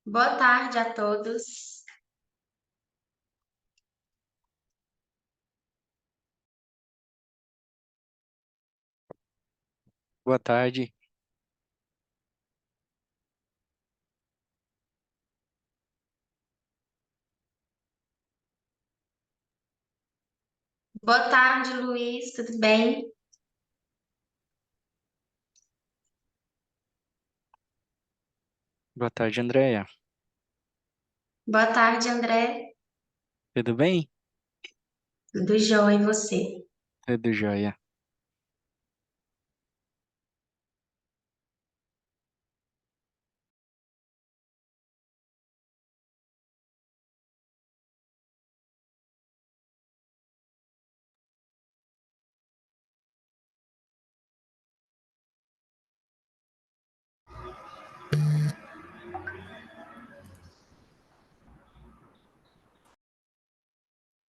Boa tarde a todos. Boa tarde, Boa tarde, Luiz, tudo bem? boa tarde, Andréia. Boa tarde, André. Tudo bem? Tudo jóia e você? Tudo jóia.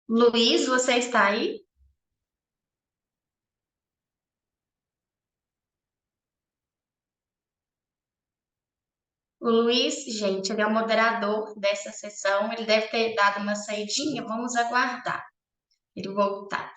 Luiz, você está aí? O Luiz, gente, ele é o moderador dessa sessão. Ele deve ter dado uma saidinha. Vamos aguardar ele voltar.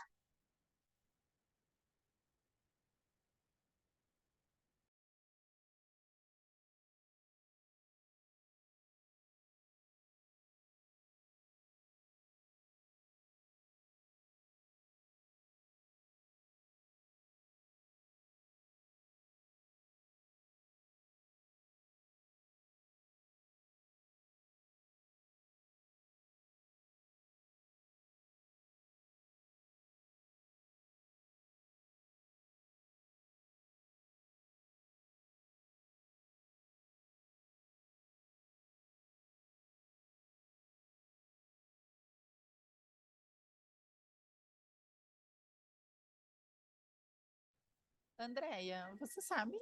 Andréia, você sabe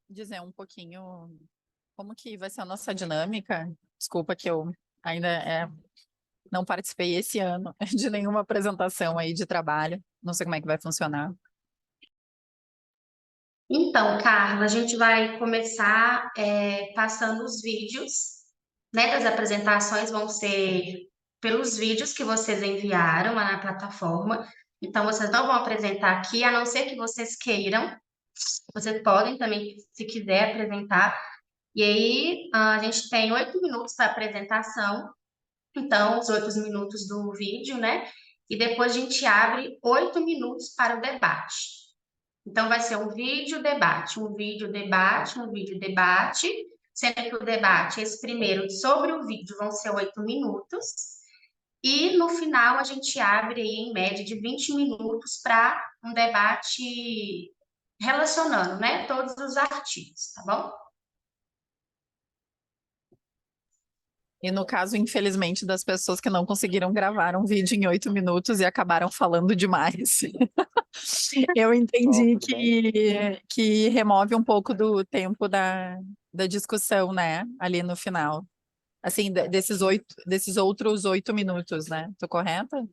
dizer um pouquinho como que vai ser a nossa dinâmica? Desculpa que eu ainda não participei esse ano de nenhuma apresentação aí de trabalho. Não sei como é que vai funcionar. Então, Carla, a gente vai começar passando os vídeos, né, das apresentações vão ser pelos vídeos que vocês enviaram lá na plataforma. Então, vocês não vão apresentar aqui, a não ser que vocês queiram. Vocês podem também, se quiser, apresentar. E aí, a gente tem 8 minutos para apresentação. Então, os 8 minutos do vídeo, né? E depois a gente abre 8 minutos para o debate. Então, vai ser um vídeo debate, um vídeo debate, um vídeo debate, sendo que o debate, esse primeiro sobre o vídeo, vão ser 8 minutos. E no final, a gente abre aí, em média, de 20 minutos para um debate relacionando, né, todos os artigos, tá bom? E no caso, infelizmente, das pessoas que não conseguiram gravar um vídeo em 8 minutos e acabaram falando demais. Eu Pessoal, entendi tudo bem? que remove um pouco do tempo da discussão, né? Ali no final. Assim, desses outros 8 minutos, né? Tô correta?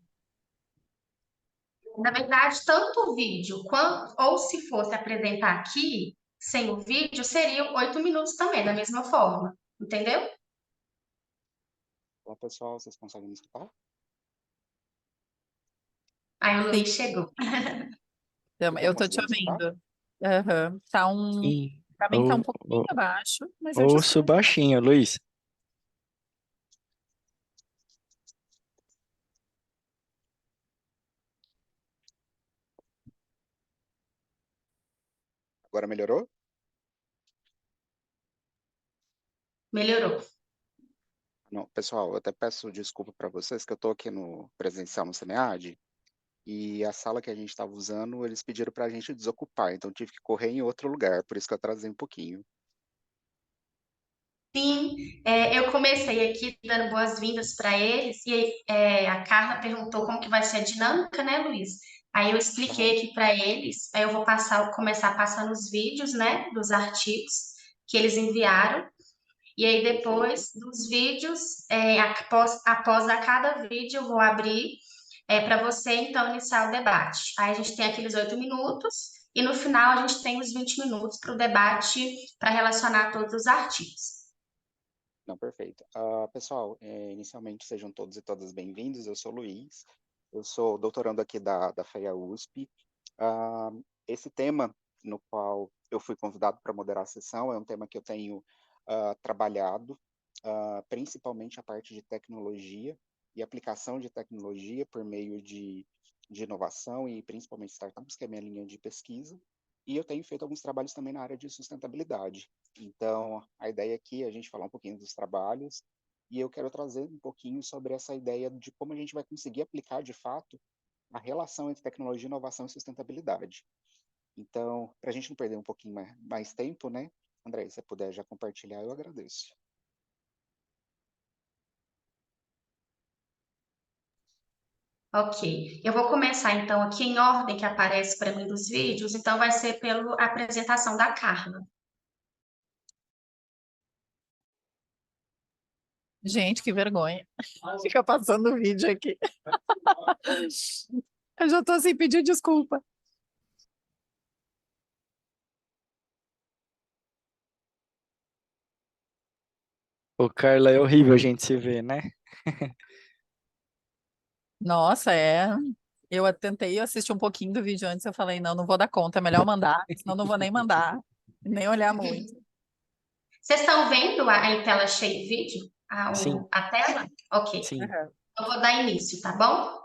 Na verdade, tanto o vídeo quanto, ou se fosse apresentar aqui, sem o vídeo, seriam 8 minutos também, da mesma forma, entendeu? Olá, pessoal, vocês conseguem me escutar? Aí o Sim, Luiz chegou. eu Estão tô te conseguindo escutar? ouvindo. Aham. Sim. Pra mim tá um pouquinho abaixo, mas eu te Ouço escuto. baixinho, Luiz. Agora melhorou? Melhorou. Não, pessoal, eu até peço desculpa para vocês que eu estou aqui no presencial no Semead e a sala que a gente estava usando, eles pediram para a gente desocupar, então eu tive que correr em outro lugar, por isso que eu atrasei um pouquinho. Sim, eu comecei aqui dando boas-vindas para eles, e aí, a Carla perguntou como que vai ser a dinâmica, né, Luiz? Aí eu Aham. expliquei aqui para eles, aí eu vou começar passando os vídeos, né, dos artigos que eles enviaram, e aí Perfeito. depois dos vídeos, após a cada vídeo, eu vou abrir para você então iniciar o debate. Aí a gente tem aqueles 8 minutos, e no final a gente tem os 20 minutos para o debate para relacionar todos os artigos. Não, perfeito. Pessoal, inicialmente sejam todos e todas bem-vindos. Eu sou o Luiz, eu sou doutorando aqui da FEA USP. Ah, esse tema no qual eu fui convidado para moderar a sessão é um tema que eu tenho trabalhado, principalmente a parte de tecnologia e aplicação de tecnologia por meio de inovação e principalmente startups, que é a minha linha de pesquisa. E eu tenho feito alguns trabalhos também na área de sustentabilidade. Então, a ideia aqui é a gente falar um pouquinho dos trabalhos e eu quero trazer um pouquinho sobre essa ideia de como a gente vai conseguir aplicar, de fato, a relação entre tecnologia, inovação e sustentabilidade. Então, para a gente não perder um pouquinho mais tempo, né? André, se você puder já compartilhar, eu agradeço. Ok, eu vou começar então aqui em ordem que aparece para mim dos vídeos, então vai ser pela apresentação da Carla. Gente, que vergonha. Fica passando o vídeo aqui. Eu já tô sem pedir desculpa. Ô, Carla, é horrível a gente se ver, né? Nossa, eu tentei assistir um pouquinho do vídeo antes, eu falei, não, não vou dar conta, é melhor mandar, senão não vou nem mandar, nem olhar muito. Vocês estão vendo em tela cheia o vídeo? Sim, A tela? Ok, sim. Uhum. eu vou dar início, tá bom?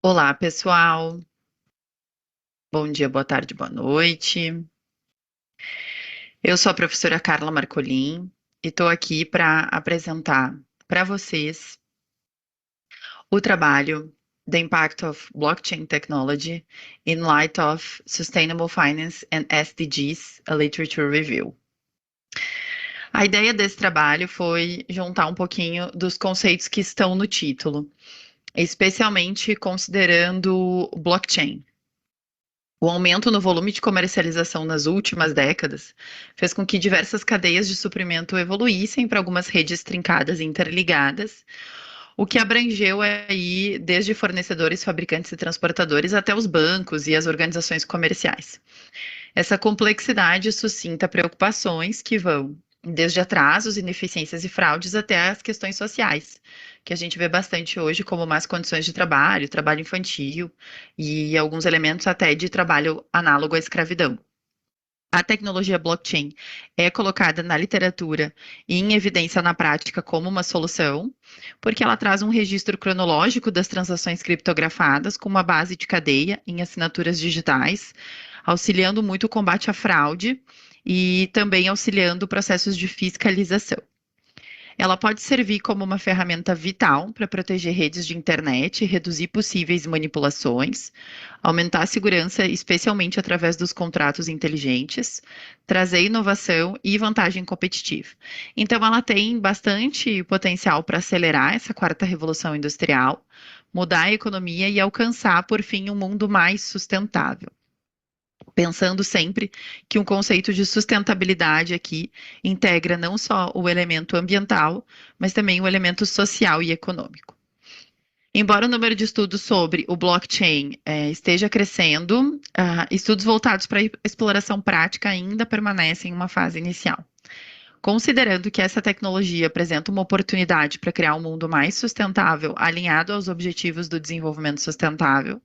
Olá, pessoal. Bom dia, boa tarde, boa noite. Eu sou a professora Carla Marcolin e estou aqui para apresentar para vocês o trabalho The Impact of Blockchain Technology in Light of Sustainable Finance and SDGs, a Literature Review. A ideia desse trabalho foi juntar um pouquinho dos conceitos que estão no título, especialmente considerando o blockchain. O aumento no volume de comercialização nas últimas décadas fez com que diversas cadeias de suprimento evoluíssem para algumas redes trincadas e interligadas, o que abrangeu aí desde fornecedores, fabricantes e transportadores até os bancos e as organizações comerciais. Essa complexidade suscita preocupações que vão desde atrasos, ineficiências e fraudes até as questões sociais, que a gente vê bastante hoje, como más condições de trabalho, trabalho infantil e alguns elementos até de trabalho análogo à escravidão. A tecnologia blockchain é colocada na literatura e em evidência na prática como uma solução, porque ela traz um registro cronológico das transações criptografadas com uma base de cadeia em assinaturas digitais, auxiliando muito o combate à fraude e também auxiliando processos de fiscalização. Ela pode servir como uma ferramenta vital para proteger redes de internet, reduzir possíveis manipulações, aumentar a segurança, especialmente através dos contratos inteligentes, trazer inovação e vantagem competitiva. Então, ela tem bastante potencial para acelerar essa quarta revolução industrial, mudar a economia e alcançar, por fim, um mundo mais sustentável. Pensando sempre que um conceito de sustentabilidade aqui integra não só o elemento ambiental, mas também o elemento social e econômico. Embora o número de estudos sobre o blockchain esteja crescendo, estudos voltados para a exploração prática ainda permanecem em uma fase inicial. Considerando que essa tecnologia apresenta uma oportunidade para criar um mundo mais sustentável, alinhado aos objetivos do desenvolvimento sustentável,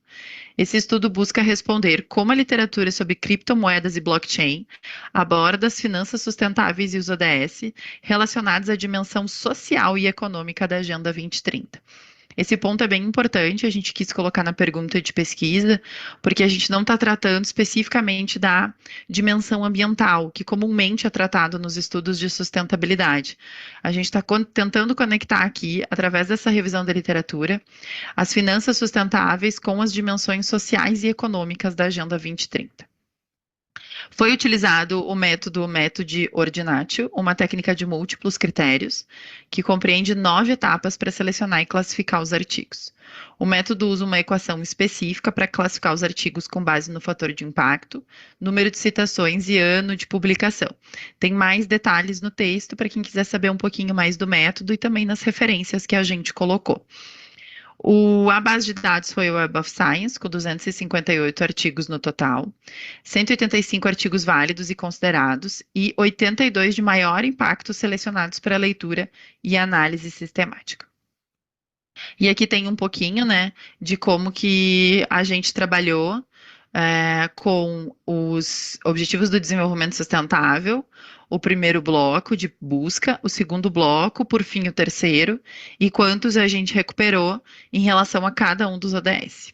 esse estudo busca responder como a literatura sobre criptomoedas e blockchain aborda as finanças sustentáveis e os ODS relacionados à dimensão social e econômica da Agenda 2030. Esse ponto é bem importante, a gente quis colocar na pergunta de pesquisa, porque a gente não está tratando especificamente da dimensão ambiental, que comumente é tratado nos estudos de sustentabilidade. A gente está tentando conectar aqui, através dessa revisão da literatura, as finanças sustentáveis com as dimensões sociais e econômicas da Agenda 2030. Foi utilizado o método Método Ordinatio, uma técnica de múltiplos critérios, que compreende 9 etapas para selecionar e classificar os artigos. O método usa uma equação específica para classificar os artigos com base no fator de impacto, número de citações e ano de publicação. Tem mais detalhes no texto para quem quiser saber um pouquinho mais do método e também nas referências que a gente colocou. A base de dados foi o Web of Science, com 258 artigos no total, 185 artigos válidos e considerados e 82 de maior impacto selecionados para leitura e análise sistemática. E aqui tem um pouquinho, né, de como que a gente trabalhou com os Objetivos do Desenvolvimento Sustentável, o primeiro bloco de busca, o segundo bloco, por fim o terceiro, e quantos a gente recuperou em relação a cada um dos ODS.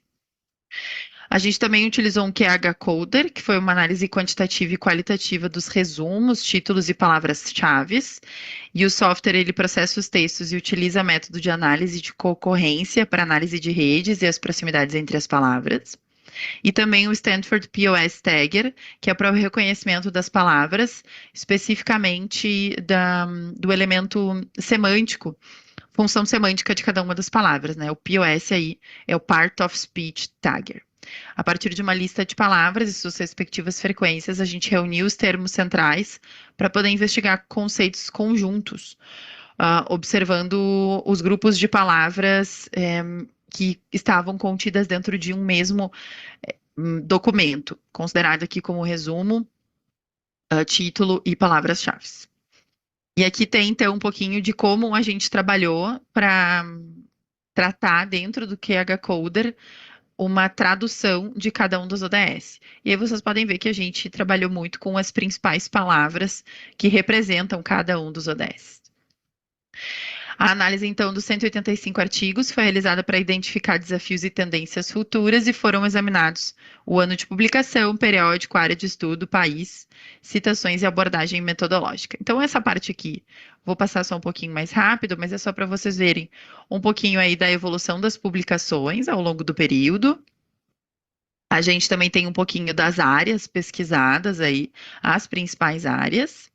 A gente também utilizou um QH Coder, que foi uma análise quantitativa e qualitativa dos resumos, títulos e palavras-chave. E o software, ele processa os textos e utiliza método de análise de concorrência para análise de redes e as proximidades entre as palavras. E também o Stanford POS Tagger, que é para o reconhecimento das palavras, especificamente do elemento semântico, função semântica de cada uma das palavras, né? O POS aí é o Part of Speech Tagger. A partir de uma lista de palavras e suas respectivas frequências, a gente reuniu os termos centrais para poder investigar conceitos conjuntos, observando os grupos de palavras que estavam contidas dentro de um mesmo documento, considerado aqui como resumo, título e palavras-chave. E aqui tem, então, um pouquinho de como a gente trabalhou para tratar dentro do QH Coder uma tradução de cada um dos ODS. E aí vocês podem ver que a gente trabalhou muito com as principais palavras que representam cada um dos ODS. A análise, então, dos 185 artigos foi realizada para identificar desafios e tendências futuras e foram examinados o ano de publicação, periódico, área de estudo, país, citações e abordagem metodológica. Então, essa parte aqui, vou passar só um pouquinho mais rápido, mas é só para vocês verem um pouquinho aí da evolução das publicações ao longo do período. A gente também tem um pouquinho das áreas pesquisadas aí, as principais áreas.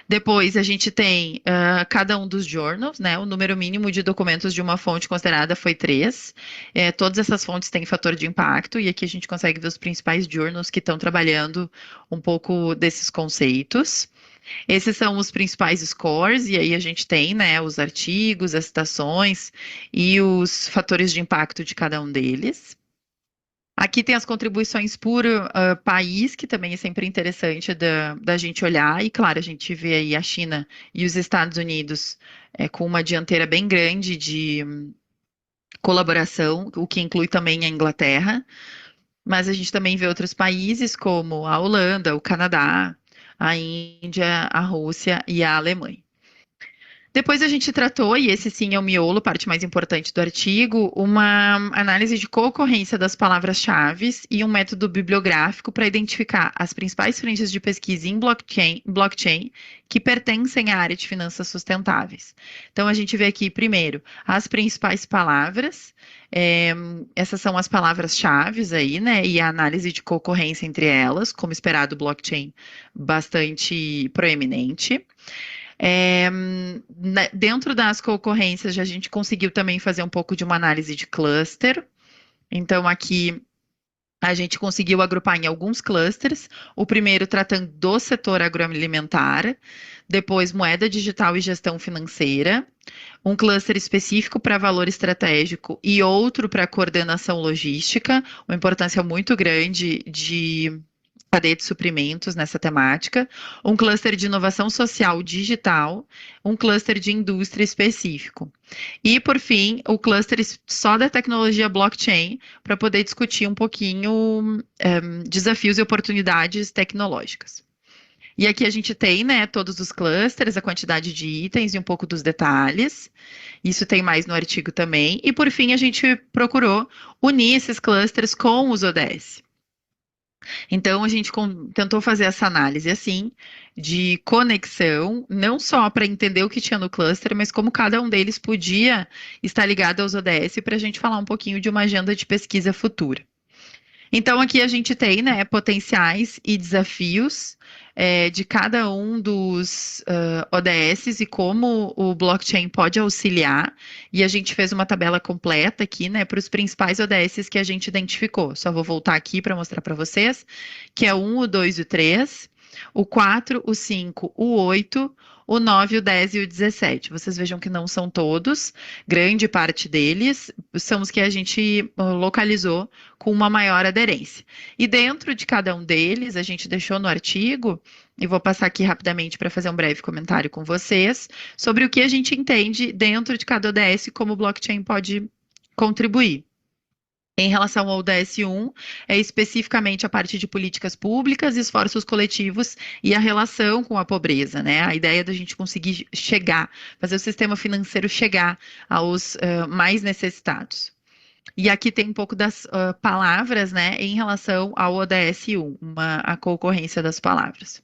Depois, a gente tem cada um dos journals, né? O número mínimo de documentos de uma fonte considerada foi 3. Todas essas fontes têm fator de impacto, e aqui a gente consegue ver os principais journals que estão trabalhando um pouco desses conceitos. Esses são os principais scores, e aí a gente tem, né, os artigos, as citações e os fatores de impacto de cada um deles. Aqui tem as contribuições por país, que também é sempre interessante da gente olhar, e claro, a gente vê aí a China e os Estados Unidos com uma dianteira bem grande de colaboração, o que inclui também a Inglaterra, mas a gente também vê outros países como a Holanda, o Canadá, a Índia, a Rússia e a Alemanha. Depois a gente tratou, e esse sim é o miolo, parte mais importante do artigo, uma análise de concorrência das palavras-chave e um método bibliográfico para identificar as principais frentes de pesquisa em blockchain que pertencem à área de finanças sustentáveis. Então a gente vê aqui, primeiro, as principais palavras, essas são as palavras-chave aí, né, e a análise de concorrência entre elas, como esperado, blockchain bastante proeminente. Dentro das concorrências, a gente conseguiu também fazer um pouco de uma análise de cluster. Então, aqui a gente conseguiu agrupar em alguns clusters. O primeiro tratando do setor agroalimentar, depois moeda digital e gestão financeira, um cluster específico para valor estratégico e outro para coordenação logística, uma importância muito grande de cadeia de suprimentos nessa temática, um cluster de inovação social digital, um cluster de indústria específico. E, por fim, o cluster só da tecnologia blockchain, para poder discutir um pouquinho desafios e oportunidades tecnológicas. E aqui a gente tem, né, todos os clusters, a quantidade de itens e um pouco dos detalhes. Isso tem mais no artigo também. E, por fim, a gente procurou unir esses clusters com os ODS. Então, a gente tentou fazer essa análise, assim, de conexão, não só para entender o que tinha no cluster, mas como cada um deles podia estar ligado aos ODS, para a gente falar um pouquinho de uma agenda de pesquisa futura. Então, aqui a gente tem, né, potenciais e desafios de cada um dos ODS e como o blockchain pode auxiliar. E a gente fez uma tabela completa aqui, né, para os principais ODS que a gente identificou. Só vou voltar aqui para mostrar para vocês, que é o 1, o 2 e o 3, o 4, o 5, o 8, o 9, o 10 e o 17. Vocês vejam que não são todos, grande parte deles são os que a gente localizou com uma maior aderência. E dentro de cada um deles, a gente deixou no artigo, e vou passar aqui rapidamente para fazer um breve comentário com vocês, sobre o que a gente entende dentro de cada ODS como o blockchain pode contribuir. Em relação ao ODS 1, é especificamente a parte de políticas públicas, esforços coletivos e a relação com a pobreza, né? A ideia da gente conseguir chegar, fazer o sistema financeiro chegar aos mais necessitados. E aqui tem um pouco das palavras, né, em relação ao ODS 1, a concorrência das palavras.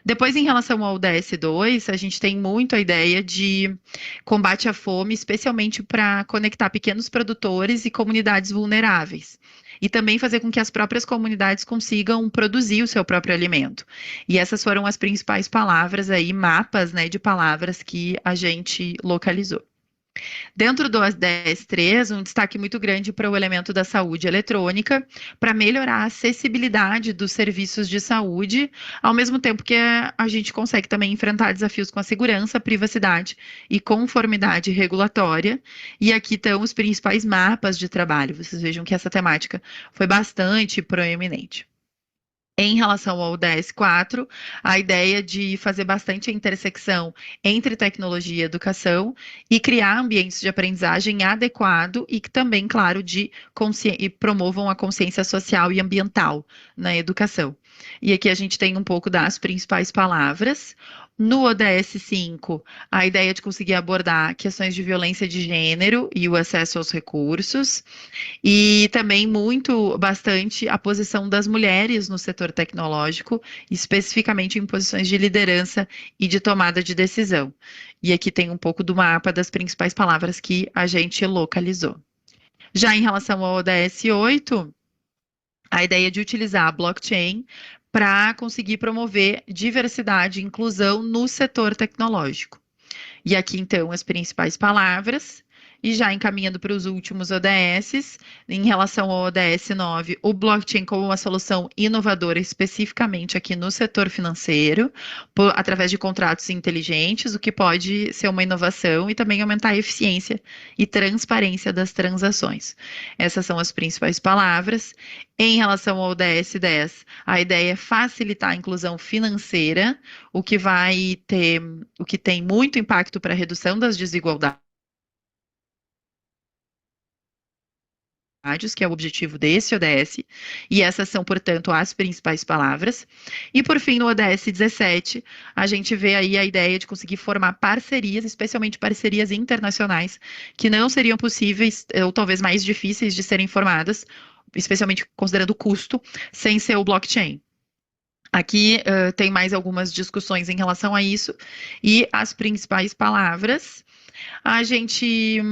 Depois, em relação ao DS2, a gente tem muito a ideia de combate à fome, especialmente para conectar pequenos produtores e comunidades vulneráveis. E também fazer com que as próprias comunidades consigam produzir o seu próprio alimento. E essas foram as principais palavras aí, mapas, né, de palavras que a gente localizou. Dentro do ODS 3, um destaque muito grande para o elemento da saúde eletrônica, para melhorar a acessibilidade dos serviços de saúde, ao mesmo tempo que a gente consegue também enfrentar desafios com a segurança, privacidade e conformidade regulatória. E aqui estão os principais mapas de trabalho. Vocês vejam que essa temática foi bastante proeminente. Em relação ao DS 4, a ideia de fazer bastante a intersecção entre tecnologia e educação e criar ambientes de aprendizagem adequado e que também, claro, e promovam a consciência social e ambiental na educação. E aqui a gente tem um pouco das principais palavras. No ODS 5, a ideia de conseguir abordar questões de violência de gênero e o acesso aos recursos. E também bastante, a posição das mulheres no setor tecnológico, especificamente em posições de liderança e de tomada de decisão. E aqui tem um pouco do mapa das principais palavras que a gente localizou. Já em relação ao ODS 8, a ideia de utilizar a blockchain para conseguir promover diversidade e inclusão no setor tecnológico. E aqui, então, as principais palavras. E já encaminhando para os últimos ODSs, em relação ao ODS 9, o blockchain como uma solução inovadora, especificamente aqui no setor financeiro, através de contratos inteligentes, o que pode ser uma inovação e também aumentar a eficiência e transparência das transações. Essas são as principais palavras. Em relação ao ODS 10, a ideia é facilitar a inclusão financeira, o que vai ter, o que tem muito impacto para a redução das desigualdades, que é o objetivo desse ODS, e essas são, portanto, as principais palavras. E, por fim, no ODS 17, a gente vê aí a ideia de conseguir formar parcerias, especialmente parcerias internacionais, que não seriam possíveis, ou talvez mais difíceis de serem formadas, especialmente considerando o custo, sem ser o blockchain. Aqui tem mais algumas discussões em relação a isso, e as principais palavras. A gente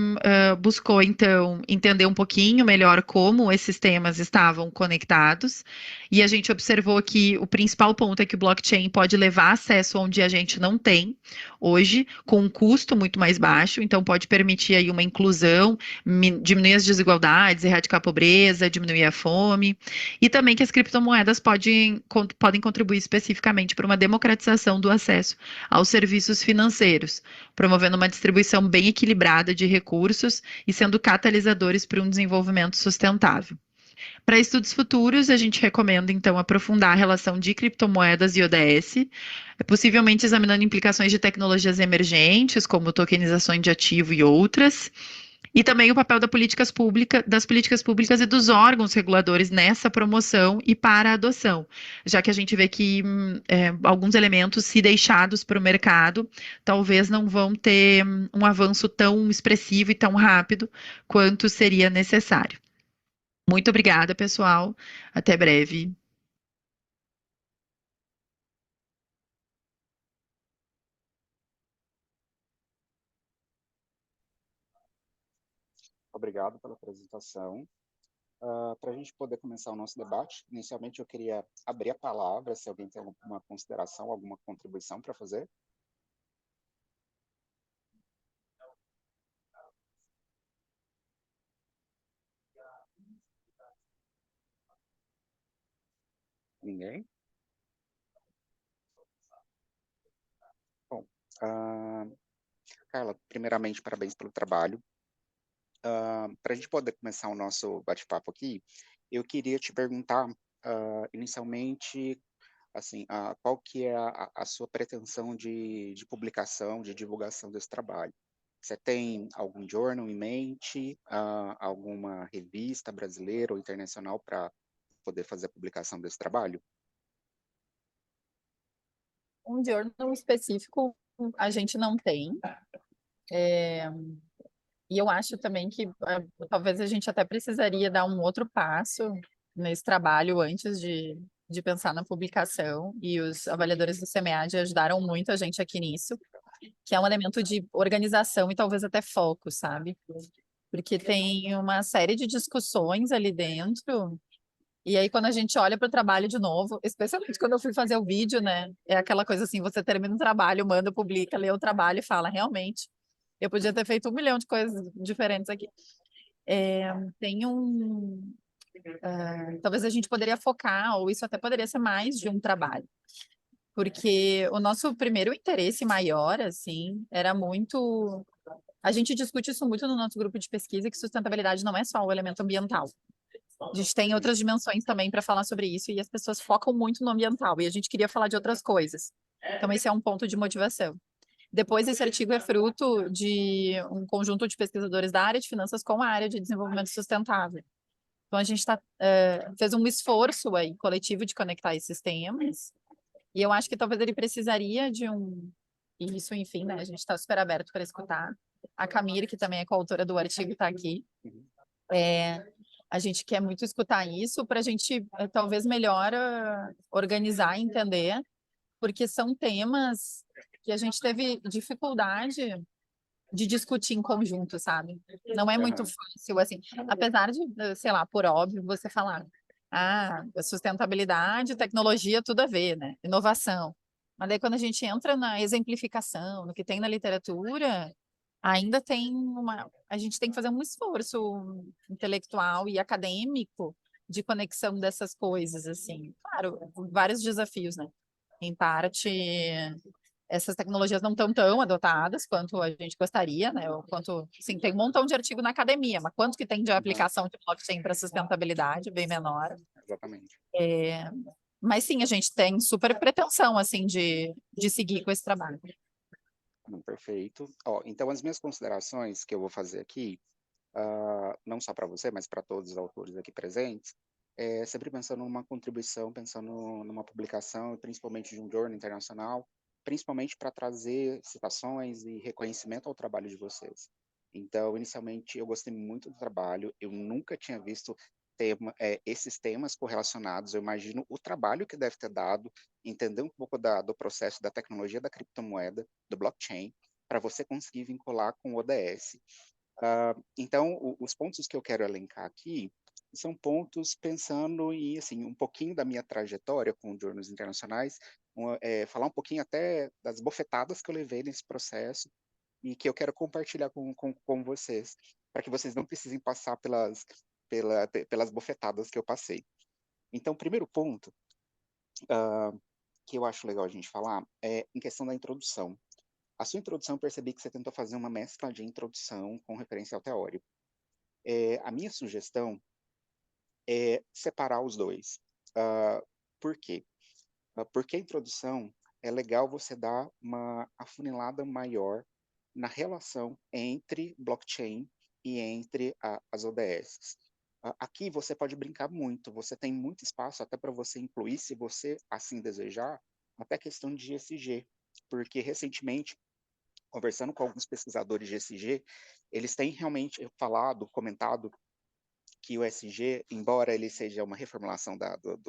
buscou, então, entender um pouquinho melhor como esses temas estavam conectados, e a gente observou que o principal ponto é que o blockchain pode levar acesso onde a gente não tem hoje, com um custo muito mais baixo, então pode permitir aí uma inclusão, diminuir as desigualdades, erradicar a pobreza, diminuir a fome, e também que as criptomoedas podem contribuir especificamente para uma democratização do acesso aos serviços financeiros, promovendo uma distribuição bem equilibrada de recursos e sendo catalisadores para um desenvolvimento sustentável. Para estudos futuros, a gente recomenda, então, aprofundar a relação de criptomoedas e ODS, possivelmente examinando implicações de tecnologias emergentes, como tokenização de ativo e outras, e também o papel das políticas públicas e dos órgãos reguladores nessa promoção e para a adoção, já que a gente vê que alguns elementos, se deixados para o mercado, talvez não vão ter um avanço tão expressivo e tão rápido quanto seria necessário. Muito obrigada, pessoal. Até breve. Obrigado pela apresentação. Para a gente poder começar o nosso debate, inicialmente eu queria abrir a palavra, se alguém tem alguma consideração, alguma contribuição para fazer. Ninguém? Bom, Ah, Carla, primeiramente, parabéns pelo trabalho. Para a gente poder começar o nosso bate-papo aqui, eu queria te perguntar, inicialmente, assim, qual que é a sua pretensão de publicação, de divulgação desse trabalho? Você tem algum journal em mente, alguma revista brasileira ou internacional para poder fazer a publicação desse trabalho? Um journal específico a gente não tem. E eu acho também que talvez a gente até precisaria dar um outro passo nesse trabalho antes de pensar na publicação. E os avaliadores do SEMEAD ajudaram muito a gente aqui nisso, que é um elemento de organização e talvez até foco, sabe? Porque tem uma série de discussões ali dentro. E aí, quando a gente olha para o trabalho de novo, especialmente quando eu fui fazer o vídeo, né? É aquela coisa assim: você termina um trabalho, manda, publica, lê o trabalho e fala, realmente, eu podia ter feito 1 milhão de coisas diferentes aqui. Tem um. Talvez a gente poderia focar, ou isso até poderia ser mais de um trabalho. Porque o nosso primeiro interesse maior, assim, era muito. A gente discute isso muito no nosso grupo de pesquisa, que sustentabilidade não é só o elemento ambiental. A gente tem outras dimensões também para falar sobre isso, e as pessoas focam muito no ambiental, e a gente queria falar de outras coisas. Então, esse é um ponto de motivação. Depois, esse artigo é fruto de um conjunto de pesquisadores da área de finanças com a área de desenvolvimento sustentável. Então, a gente fez um esforço aí, coletivo de conectar esses temas, e eu acho que talvez ele precisaria de um. E isso, enfim, né? A gente está super aberto para escutar. A Camille, que também é coautora do artigo, está aqui. A gente quer muito escutar isso para a gente talvez melhor organizar e entender, porque são temas que a gente teve dificuldade de discutir em conjunto, sabe? Não é muito Aham. fácil, assim, apesar de, sei lá, por óbvio, você falar, sustentabilidade, tecnologia, tudo a ver, né? Inovação. Mas daí quando a gente entra na exemplificação, no que tem na literatura, ainda tem a gente tem que fazer um esforço intelectual e acadêmico de conexão dessas coisas, assim. Claro, vários desafios, né? Em parte, essas tecnologias não estão tão adotadas quanto a gente gostaria, né? Ou quanto, sim, tem um montão de artigo na academia, mas quanto que tem de Aham, aplicação de blockchain para sustentabilidade? Bem menor. exatamente. Mas sim, a gente tem super pretensão, assim, de seguir com esse trabalho. Perfeito. Então, as minhas considerações que eu vou fazer aqui, não só para você, mas para todos os autores aqui presentes, é sempre pensando numa contribuição, pensando numa publicação, principalmente de um jornal internacional, principalmente para trazer citações e reconhecimento ao trabalho de vocês. Então, inicialmente, eu gostei muito do trabalho, eu nunca tinha visto esses temas correlacionados, eu imagino o trabalho que deve ter dado, entender um pouco do processo da tecnologia da criptomoeda, do blockchain, para você conseguir vincular com o ODS. Então, os pontos que eu quero elencar aqui são pontos pensando em assim, um pouquinho da minha trajetória com jornais internacionais, falar um pouquinho até das bofetadas que eu levei nesse processo e que eu quero compartilhar com vocês, para que vocês não precisem passar pelas bofetadas que eu passei. Então, o primeiro ponto que eu acho legal a gente falar é em questão da introdução. A sua introdução, eu percebi que você tentou fazer uma mescla de introdução com referencial teórico. A minha sugestão é separar os dois. Por quê? Porque a introdução é legal você dar uma afunilada maior na relação entre blockchain e entre as ODS. Aqui você pode brincar muito, você tem muito espaço até para você incluir, se você assim desejar, até questão de ESG, porque recentemente, conversando com alguns pesquisadores de ESG, eles têm realmente comentado que o ESG, embora ele seja uma reformulação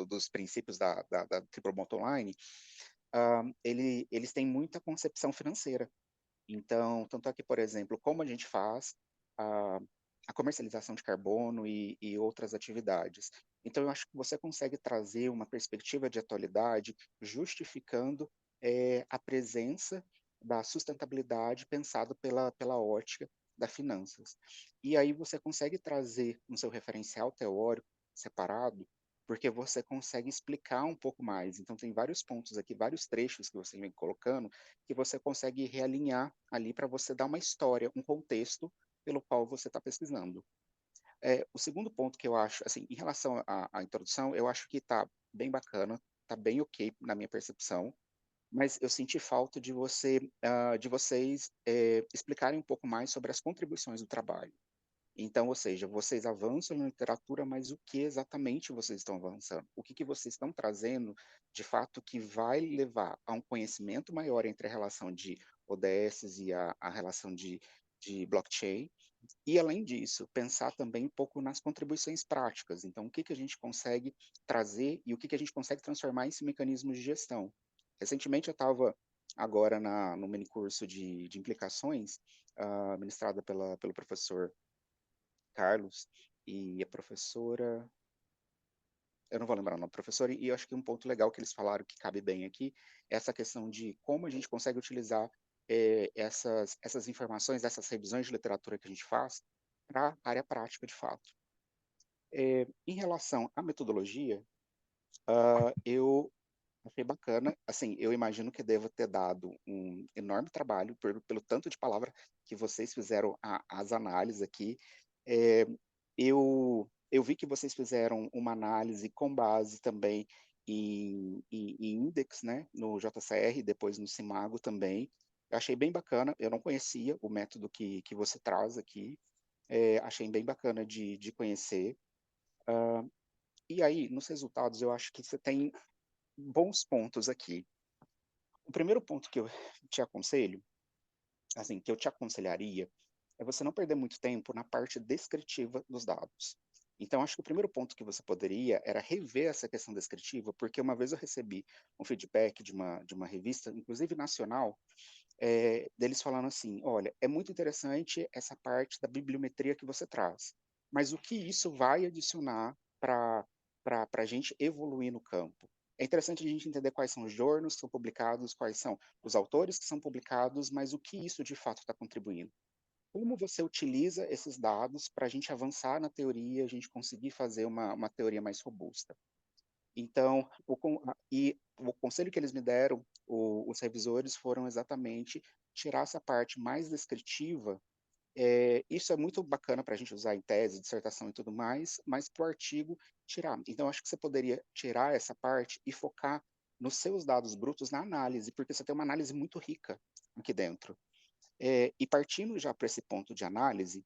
dos princípios da Triple Bottom Line, eles têm muita concepção financeira. Então, tanto é que, por exemplo, como a gente faz a comercialização de carbono e outras atividades. Então, eu acho que você consegue trazer uma perspectiva de atualidade justificando a presença da sustentabilidade pensado pela ótica das finanças. E aí você consegue trazer no seu referencial teórico separado porque você consegue explicar um pouco mais. Então, tem vários pontos aqui, vários trechos que você vem colocando, que você consegue realinhar ali para você dar uma história, um contexto pelo qual você está pesquisando. O segundo ponto que eu acho, assim, em relação à introdução, eu acho que está bem bacana, está bem ok na minha percepção, mas eu senti falta de vocês explicarem um pouco mais sobre as contribuições do trabalho. Então, ou seja, vocês avançam na literatura, mas o que exatamente vocês estão avançando? O que vocês estão trazendo, de fato, que vai levar a um conhecimento maior entre a relação de ODS e a relação de blockchain? E, além disso, pensar também um pouco nas contribuições práticas. Então, o que a gente consegue trazer e o que a gente consegue transformar em mecanismos de gestão. Recentemente, eu estava agora no mini curso de implicações, ministrada pelo professor Carlos e a professora, eu não vou lembrar o nome da professora, e eu acho que um ponto legal que eles falaram que cabe bem aqui é essa questão de como a gente consegue utilizar essas informações, essas revisões de literatura que a gente faz para a área prática de fato. Em relação à metodologia, eu achei bacana, assim, eu imagino que deva ter dado um enorme trabalho pelo tanto de palavra que vocês fizeram as análises aqui. É, eu vi que vocês fizeram uma análise com base também em index, né, no JCR, depois no Simago também. Eu achei bem bacana, eu não conhecia o método que você traz aqui, achei bem bacana de conhecer. E aí, nos resultados, eu acho que você tem bons pontos aqui. O primeiro ponto que eu te aconselho, assim, que eu te aconselharia, é você não perder muito tempo na parte descritiva dos dados. Então, acho que o primeiro ponto que você poderia era rever essa questão descritiva, porque uma vez eu recebi um feedback de uma revista, inclusive nacional, deles falando assim, olha, é muito interessante essa parte da bibliometria que você traz, mas o que isso vai adicionar para a gente evoluir no campo? É interessante a gente entender quais são os journals que são publicados, quais são os autores que são publicados, mas o que isso de fato está contribuindo. Como você utiliza esses dados para a gente avançar na teoria, a gente conseguir fazer uma teoria mais robusta. Então, o conselho que eles me deram, os revisores, foram exatamente tirar essa parte mais descritiva. Isso é muito bacana para a gente usar em tese, dissertação e tudo mais, mas para o artigo, tirar. Então, acho que você poderia tirar essa parte e focar nos seus dados brutos na análise, porque você tem uma análise muito rica aqui dentro. E partindo já para esse ponto de análise,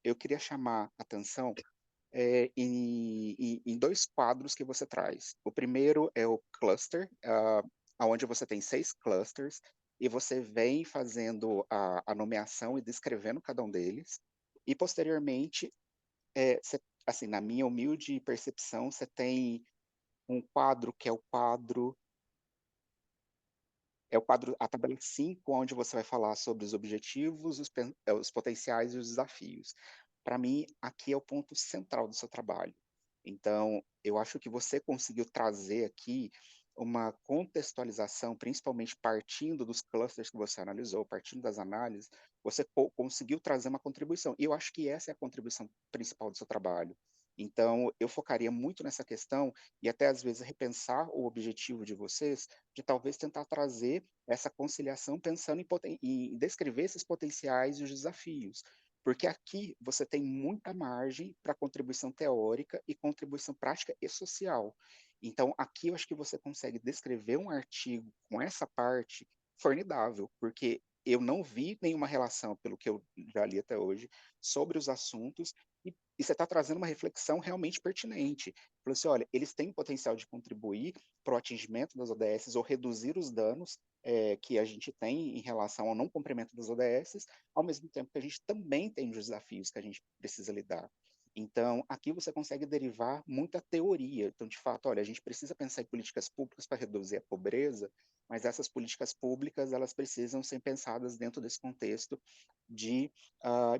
eu queria chamar a atenção em dois quadros que você traz. O primeiro é o cluster, onde você tem 6 clusters, e você vem fazendo a nomeação e descrevendo cada um deles. E, posteriormente, assim, na minha humilde percepção, você tem um quadro que é o quadro, a tabela 5, onde você vai falar sobre os objetivos, os potenciais e os desafios. Para mim, aqui é o ponto central do seu trabalho. Então, eu acho que você conseguiu trazer aqui uma contextualização, principalmente partindo dos clusters que você analisou, partindo das análises, você conseguiu trazer uma contribuição. E eu acho que essa é a contribuição principal do seu trabalho. Então, eu focaria muito nessa questão e até às vezes repensar o objetivo de vocês, de talvez tentar trazer essa conciliação pensando em descrever esses potenciais e os desafios, porque aqui você tem muita margem para contribuição teórica e contribuição prática e social. Então, aqui eu acho que você consegue descrever um artigo com essa parte formidável, porque eu não vi nenhuma relação, pelo que eu já li até hoje, sobre os assuntos, e você está trazendo uma reflexão realmente pertinente. Falou assim, olha, eles têm potencial de contribuir para o atingimento das ODS ou reduzir os danos que a gente tem em relação ao não cumprimento das ODS, ao mesmo tempo que a gente também tem os desafios que a gente precisa lidar. Então, aqui você consegue derivar muita teoria. Então, de fato, olha, a gente precisa pensar em políticas públicas para reduzir a pobreza, mas essas políticas públicas, elas precisam ser pensadas dentro desse contexto de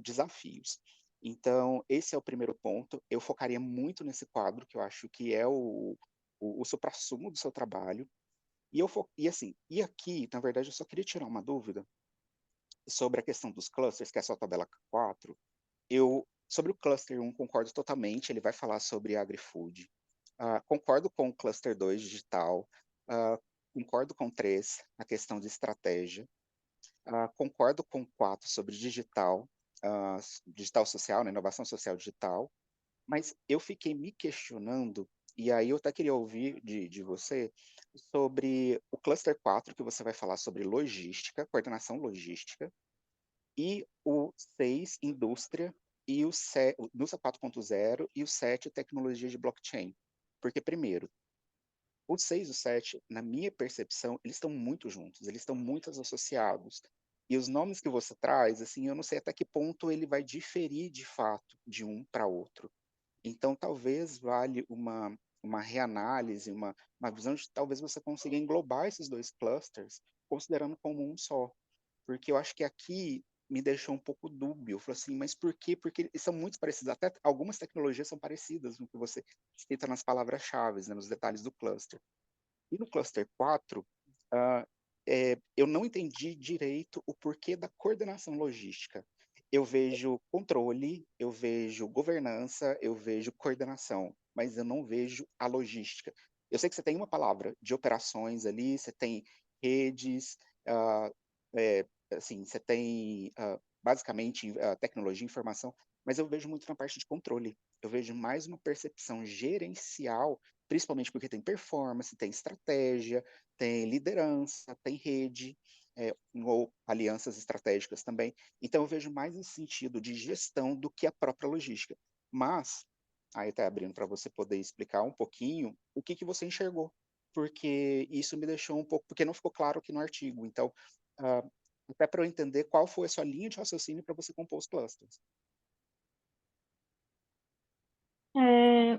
desafios. Então, esse é o primeiro ponto. Eu focaria muito nesse quadro, que eu acho que é o suprassumo do seu trabalho. E aqui, na verdade, eu só queria tirar uma dúvida sobre a questão dos clusters, que é a sua tabela 4. Sobre o cluster 1, concordo totalmente, ele vai falar sobre agri-food. Concordo com o cluster 2 digital, concordo com o 3, a questão de estratégia, concordo com o 4 sobre digital, digital social, né, inovação social digital, mas eu fiquei me questionando, e aí eu até queria ouvir de você sobre o cluster 4, que você vai falar sobre logística, coordenação logística, e o 6, indústria, e o 7, indústria 4.0, e o 7, tecnologia de blockchain. Porque, primeiro, o 6 e o 7, na minha percepção, eles estão muito juntos, eles estão muito associados. E os nomes que você traz, assim, eu não sei até que ponto ele vai diferir de fato de um para outro. Então, talvez vale uma reanálise, uma visão de talvez você consiga englobar esses dois clusters, considerando como um só. Porque eu acho que aqui me deixou um pouco dúbio. Eu falei assim, mas por quê? Porque eles são muito parecidos. Até algumas tecnologias são parecidas no que você cita nas palavras-chave, né, nos detalhes do cluster. E no cluster 4, eu não entendi direito o porquê da coordenação logística. Eu vejo controle, eu vejo governança, eu vejo coordenação, mas eu não vejo a logística. Eu sei que você tem uma palavra de operações ali, você tem redes, ah, assim, você tem basicamente tecnologia, informação, mas eu vejo muito na parte de controle. Eu vejo mais uma percepção gerencial, principalmente porque tem performance, tem estratégia, tem liderança, tem rede, ou alianças estratégicas também. Então, eu vejo mais esse sentido de gestão do que a própria logística. Mas, aí está abrindo para você poder explicar um pouquinho o que você enxergou, porque isso me deixou um pouco, porque não ficou claro aqui no artigo. Então, uh, até para eu entender qual foi a sua linha de raciocínio para você compor os clusters.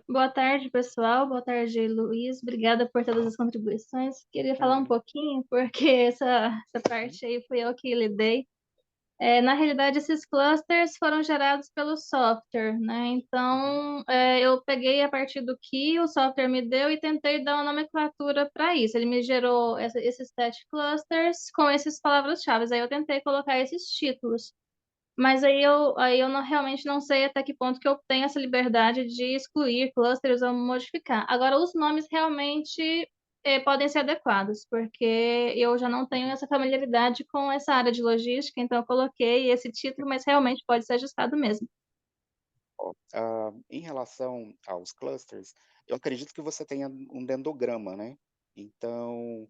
Boa tarde, pessoal. Boa tarde, Luiz. Obrigada por todas as contribuições. Queria falar um pouquinho, porque essa parte aí fui eu que lidei. Na realidade, esses clusters foram gerados pelo software, né? Então, eu peguei a partir do que o software me deu e tentei dar uma nomenclatura para isso. Ele me gerou esses 7 clusters com essas palavras-chave. Aí eu tentei colocar esses títulos. Mas aí eu realmente não sei até que ponto que eu tenho essa liberdade de excluir clusters ou modificar. Agora, os nomes realmente podem ser adequados, porque eu já não tenho essa familiaridade com essa área de logística, então eu coloquei esse título, mas realmente pode ser ajustado mesmo. Em relação aos clusters, eu acredito que você tenha um dendrograma, né? Então,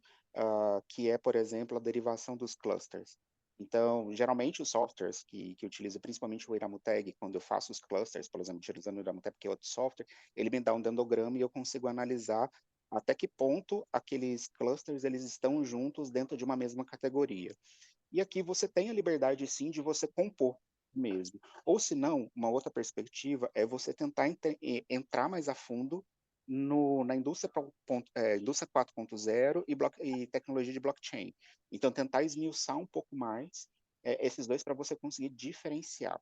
que é, por exemplo, a derivação dos clusters. Então, geralmente os softwares que utilizam, principalmente o Iramuteg, quando eu faço os clusters, por exemplo, utilizando o Iramuteg, que é outro software, ele me dá um dendrograma e eu consigo analisar até que ponto aqueles clusters eles estão juntos dentro de uma mesma categoria. E aqui você tem a liberdade, sim, de você compor mesmo. Ou se não, uma outra perspectiva é você tentar entrar mais a fundo na indústria, indústria 4.0 e tecnologia de blockchain. Então, tentar esmiuçar um pouco mais esses dois para você conseguir diferenciar.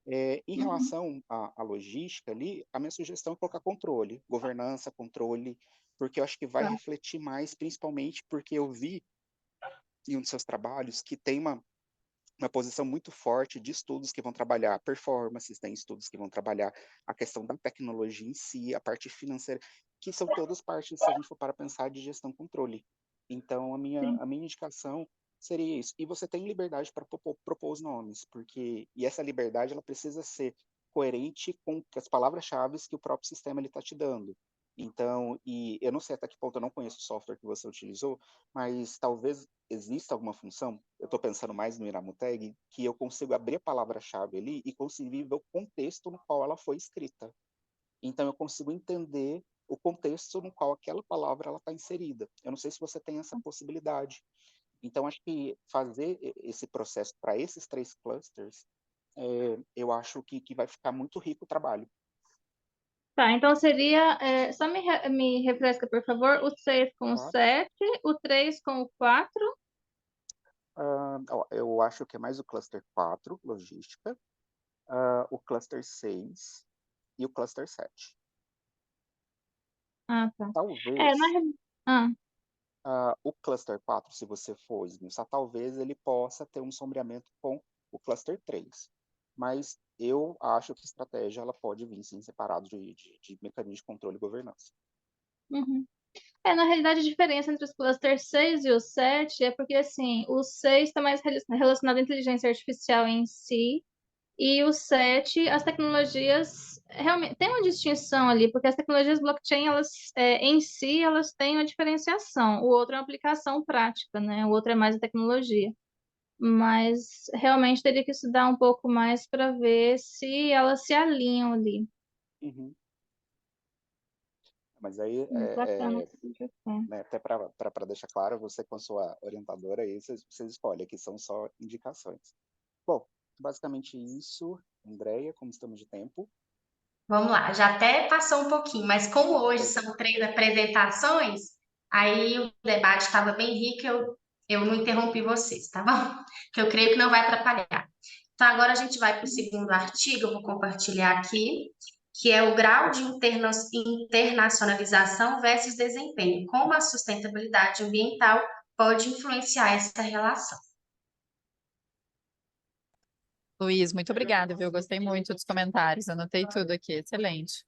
Em relação à logística ali, a minha sugestão é colocar controle, governança, controle, porque eu acho que vai Tá. refletir mais, principalmente porque eu vi em um dos seus trabalhos que tem uma posição muito forte de estudos que vão trabalhar performances, tem estudos que vão trabalhar a questão da tecnologia em si, a parte financeira, que são todas partes, se a gente for para pensar, de gestão e controle. Então, Sim. a minha indicação seria isso. E você tem liberdade para propor os nomes, e essa liberdade ela precisa ser coerente com as palavras-chave que o próprio sistema está te dando. Então, e eu não sei até que ponto, eu não conheço o software que você utilizou, mas talvez exista alguma função, eu estou pensando mais no Iramuteg, que eu consigo abrir a palavra-chave ali e conseguir ver o contexto no qual ela foi escrita. Então, eu consigo entender o contexto no qual aquela palavra está inserida. Eu não sei se você tem essa possibilidade. Então, acho que fazer esse processo para esses 3 clusters, eu acho que vai ficar muito rico o trabalho. Tá, então seria. Só me refresca, por favor, o 6 com o Tá? 7, o 3 com o 4. Eu acho que é mais o cluster 4, logística, o cluster 6 e o cluster 7. Ah, tá. Na Talvez real- ah, o cluster 4, se você for esmiuçar, talvez ele possa ter um sombreamento com o cluster 3. Mas eu acho que a estratégia ela pode vir sim separado de mecanismo de controle e governança. Uhum. Na realidade, a diferença entre os clusters 6 e o 7 é porque, assim, o 6 está mais relacionado à inteligência artificial em si, e o 7, as tecnologias, realmente, tem uma distinção ali, porque as tecnologias blockchain, elas, em si, elas têm uma diferenciação. O outro é uma aplicação prática, né? O outro é mais a tecnologia. Mas, realmente, teria que estudar um pouco mais para ver se elas se alinham ali. Uhum. Mas aí, Bacana. né, até para deixar claro, você com a sua orientadora aí, vocês escolhem, aqui são só indicações. Bom, basicamente isso. Andréia, como estamos de tempo? Vamos lá, já até passou um pouquinho, mas como hoje são 3 apresentações, aí o debate estava bem rico, eu não interrompi vocês, tá bom? Que eu creio que não vai atrapalhar. Então, agora a gente vai para o segundo artigo, eu vou compartilhar aqui, que é o grau de internacionalização versus desempenho, como a sustentabilidade ambiental pode influenciar essa relação. Luiz, muito obrigada, viu? Gostei muito dos comentários, anotei tudo aqui, excelente.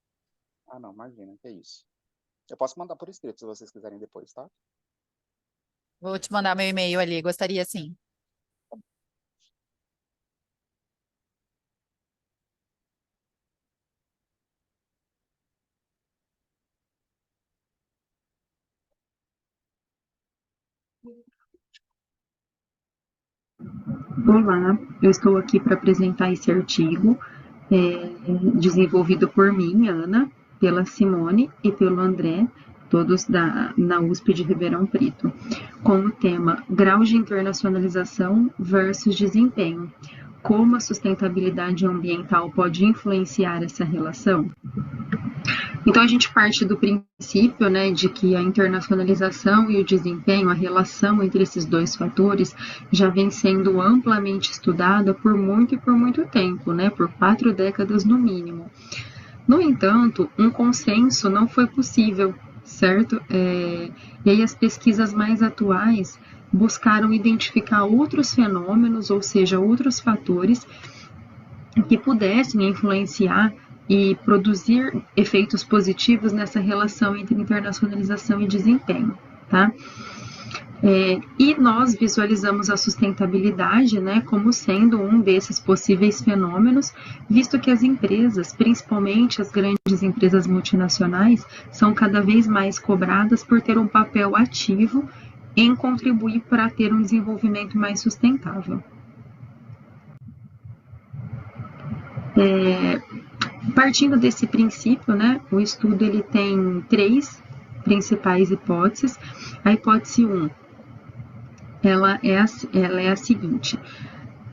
Ah, não, imagina, que é isso. Eu posso mandar por escrito, se vocês quiserem depois, tá? Vou te mandar meu e-mail ali, gostaria sim. Olá, eu estou aqui para apresentar esse artigo desenvolvido por mim, Ana, pela Simone e pelo André, todos na USP de Ribeirão Preto, com o tema Grau de Internacionalização versus Desempenho. Como a sustentabilidade ambiental pode influenciar essa relação? Então, a gente parte do princípio, né, de que a internacionalização e o desempenho, a relação entre esses dois fatores, já vem sendo amplamente estudada por muito tempo, né, por 4 décadas no mínimo. No entanto, um consenso não foi possível, certo? E aí as pesquisas mais atuais buscaram identificar outros fenômenos, ou seja, outros fatores que pudessem influenciar e produzir efeitos positivos nessa relação entre internacionalização e desempenho, tá? E nós visualizamos a sustentabilidade, né, como sendo um desses possíveis fenômenos, visto que as empresas, principalmente as grandes empresas multinacionais, são cada vez mais cobradas por ter um papel ativo em contribuir para ter um desenvolvimento mais sustentável. Partindo desse princípio, né, o estudo ele tem 3 principais hipóteses. A hipótese 1, ela é a seguinte: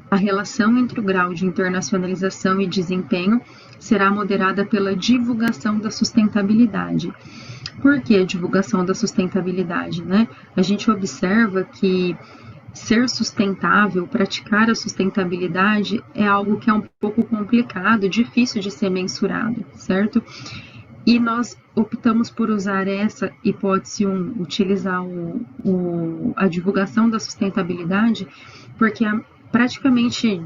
a relação entre o grau de internacionalização e desempenho será moderada pela divulgação da sustentabilidade. Por que a divulgação da sustentabilidade, né? A gente observa que ser sustentável, praticar a sustentabilidade é algo que é um pouco complicado, difícil de ser mensurado, certo? E nós optamos por usar essa hipótese 1, utilizar a divulgação da sustentabilidade, porque praticamente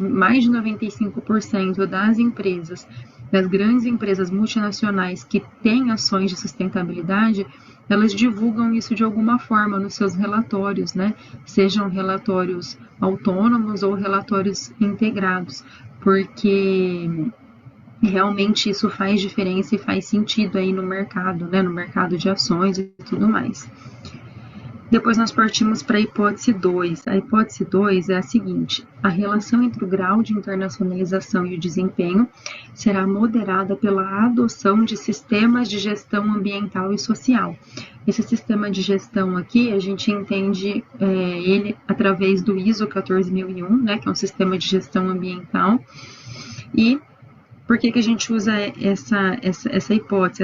mais de 95% das empresas, das grandes empresas multinacionais que têm ações de sustentabilidade, elas divulgam isso de alguma forma nos seus relatórios, né? Sejam relatórios autônomos ou relatórios integrados, porque realmente isso faz diferença e faz sentido aí no mercado, né? No mercado de ações e tudo mais. Depois nós partimos para a hipótese 2. A hipótese 2 é a seguinte: a relação entre o grau de internacionalização e o desempenho será moderada pela adoção de sistemas de gestão ambiental e social. Esse sistema de gestão aqui, a gente entende ele através do ISO 14001, né, que é um sistema de gestão ambiental. E por que a gente usa essa hipótese,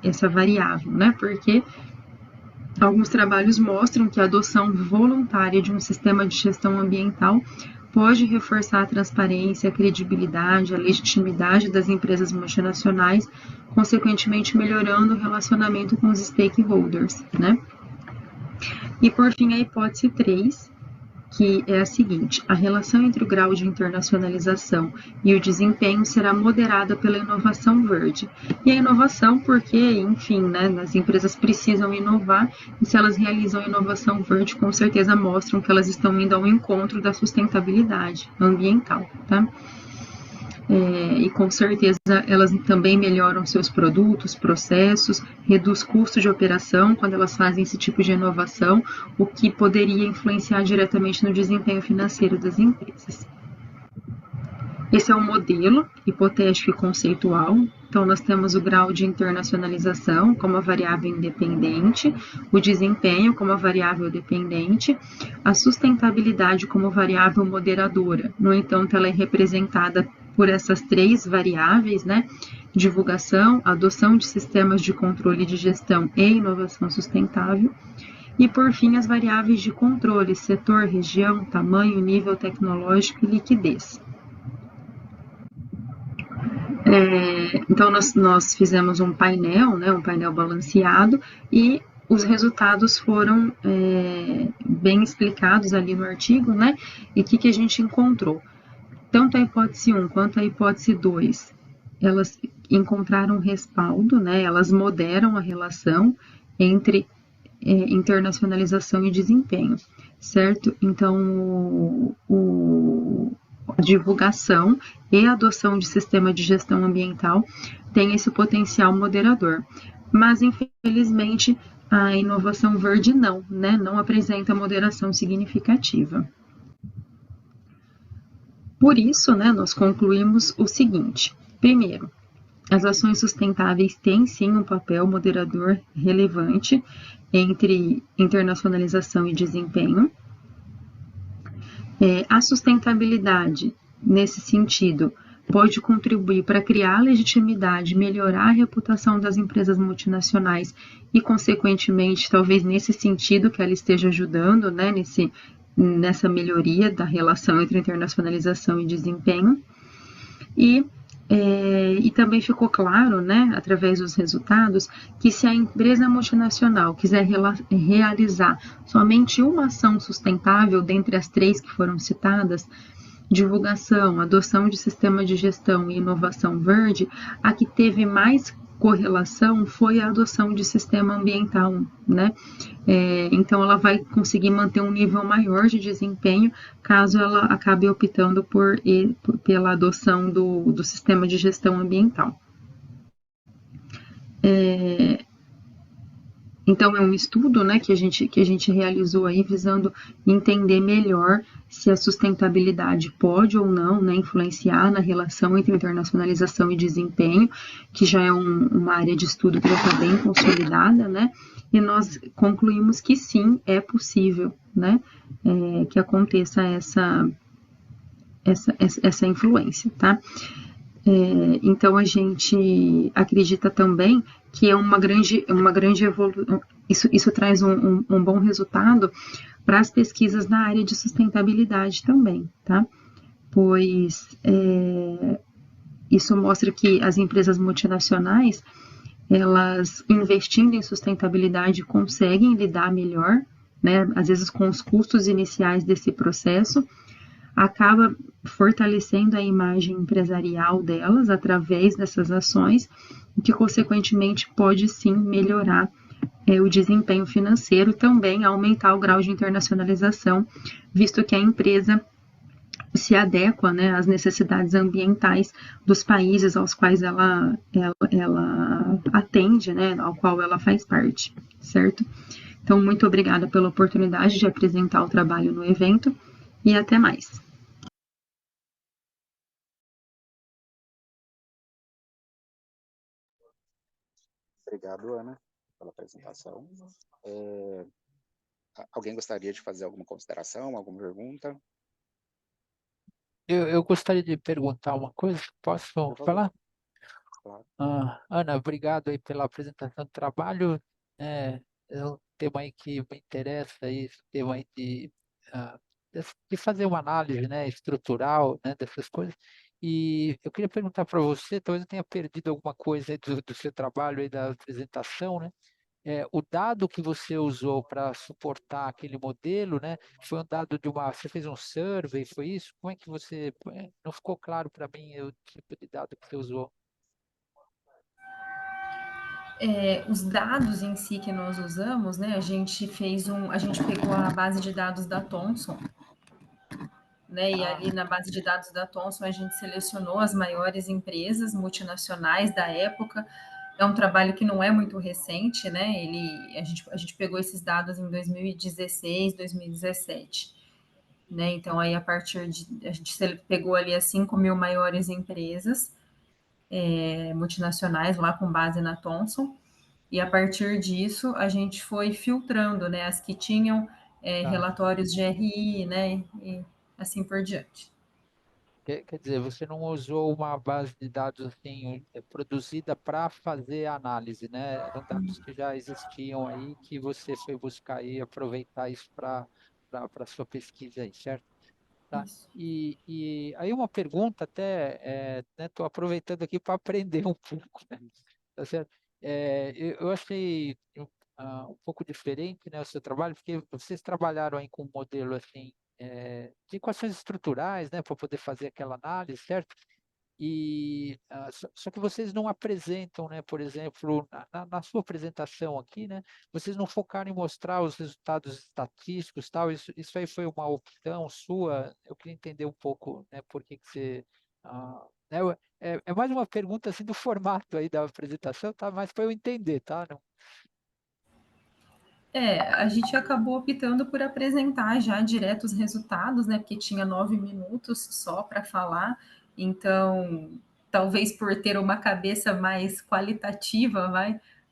essa variável, né? Porque alguns trabalhos mostram que a adoção voluntária de um sistema de gestão ambiental pode reforçar a transparência, a credibilidade, a legitimidade das empresas multinacionais, consequentemente melhorando o relacionamento com os stakeholders, né? E por fim, a hipótese 3, que é a seguinte: a relação entre o grau de internacionalização e o desempenho será moderada pela inovação verde. E a inovação, porque, enfim, né, as empresas precisam inovar, e se elas realizam inovação verde, com certeza mostram que elas estão indo ao encontro da sustentabilidade ambiental, tá? E com certeza elas também melhoram seus produtos, processos, reduz custo de operação quando elas fazem esse tipo de inovação, o que poderia influenciar diretamente no desempenho financeiro das empresas. Esse é um modelo hipotético e conceitual. Então, nós temos o grau de internacionalização como a variável independente, o desempenho como a variável dependente, a sustentabilidade como variável moderadora. No entanto, ela é representada por essas três variáveis, né? Divulgação, adoção de sistemas de controle de gestão e inovação sustentável. E, por fim, as variáveis de controle, setor, região, tamanho, nível tecnológico e liquidez. Então, nós fizemos um painel, né, um painel balanceado, e os resultados foram bem explicados ali no artigo, né? E o que a gente encontrou? Tanto a hipótese 1 quanto a hipótese 2, elas encontraram respaldo, né? Elas moderam a relação entre internacionalização e desempenho, certo? Então, a divulgação e a adoção de sistema de gestão ambiental tem esse potencial moderador. Mas, infelizmente, a inovação verde não, né? Não apresenta moderação significativa. Por isso, né, nós concluímos o seguinte: primeiro, as ações sustentáveis têm sim um papel moderador relevante entre internacionalização e desempenho. A sustentabilidade, nesse sentido, pode contribuir para criar legitimidade, melhorar a reputação das empresas multinacionais e, consequentemente, talvez nesse sentido que ela esteja ajudando, né, nessa melhoria da relação entre internacionalização e desempenho. E também ficou claro, né, através dos resultados, que se a empresa multinacional quiser realizar somente uma ação sustentável dentre as três que foram citadas, divulgação, adoção de sistema de gestão e inovação verde, a que teve mais correlação foi a adoção de sistema ambiental, né? Então, ela vai conseguir manter um nível maior de desempenho caso ela acabe optando pela adoção do sistema de gestão ambiental. Então, é um estudo, né, que a gente realizou aí visando entender melhor se a sustentabilidade pode ou não, né, influenciar na relação entre internacionalização e desempenho, que já é uma área de estudo que já está bem consolidada, né, e nós concluímos que sim, é possível, né, que aconteça essa influência, tá? Então, a gente acredita também que é uma grande evolução. Isso traz um bom resultado para as pesquisas na área de sustentabilidade também, tá? Pois isso mostra que as empresas multinacionais, elas investindo em sustentabilidade conseguem lidar melhor, né? Às vezes com os custos iniciais desse processo, acaba fortalecendo a imagem empresarial delas através dessas ações, o que consequentemente pode sim melhorar o desempenho financeiro, também aumentar o grau de internacionalização, visto que a empresa se adequa, né, às necessidades ambientais dos países aos quais ela atende, né, ao qual ela faz parte, certo? Então, muito obrigada pela oportunidade de apresentar o trabalho no evento e até mais. Obrigado, Ana, pela apresentação. Alguém gostaria de fazer alguma consideração, alguma pergunta? Eu gostaria de perguntar uma coisa, posso Por favor. falar? Claro. Ana, obrigado aí pela apresentação do trabalho. É um tema aí que me interessa, esse tema aí de fazer uma análise, né, estrutural, né, dessas coisas. E eu queria perguntar para você, talvez eu tenha perdido alguma coisa aí do seu trabalho aí da apresentação, né? o dado que você usou para suportar aquele modelo, né, foi um dado você fez um survey, foi isso? Como é que você, não ficou claro para mim o tipo de dado que você usou? Os dados em si que nós usamos, né, a gente pegou a base de dados da Thomson, né, e ali na base de dados da Thomson a gente selecionou as maiores empresas multinacionais da época. É um trabalho que não é muito recente, né? A gente pegou esses dados em 2016, 2017, né? Então aí a gente pegou ali as 5 mil maiores empresas multinacionais lá com base na Thomson, e a partir disso a gente foi filtrando, né? As que tinham Tá. relatórios de RI, né? E assim por diante. Quer dizer, você não usou uma base de dados assim produzida para fazer a análise, né? Eram dados que já existiam aí que você foi buscar e aproveitar isso para sua pesquisa aí, certo? Tá. Isso. E aí uma pergunta até, né? Estou aproveitando aqui para aprender um pouco, né? Tá certo? Eu achei um pouco diferente, né, o seu trabalho, porque vocês trabalharam aí com um modelo assim de equações estruturais, né, para poder fazer aquela análise, certo? Só que vocês não apresentam, né, por exemplo, na sua apresentação aqui, né, vocês não focaram em mostrar os resultados estatísticos, tal. Isso aí foi uma opção sua. Eu queria entender um pouco, né, por que que você né, é mais uma pergunta assim do formato aí da apresentação, tá? Mas para eu entender, tá? Não, A gente acabou optando por apresentar já direto os resultados, né? Porque tinha 9 minutos só para falar, então talvez por ter uma cabeça mais qualitativa,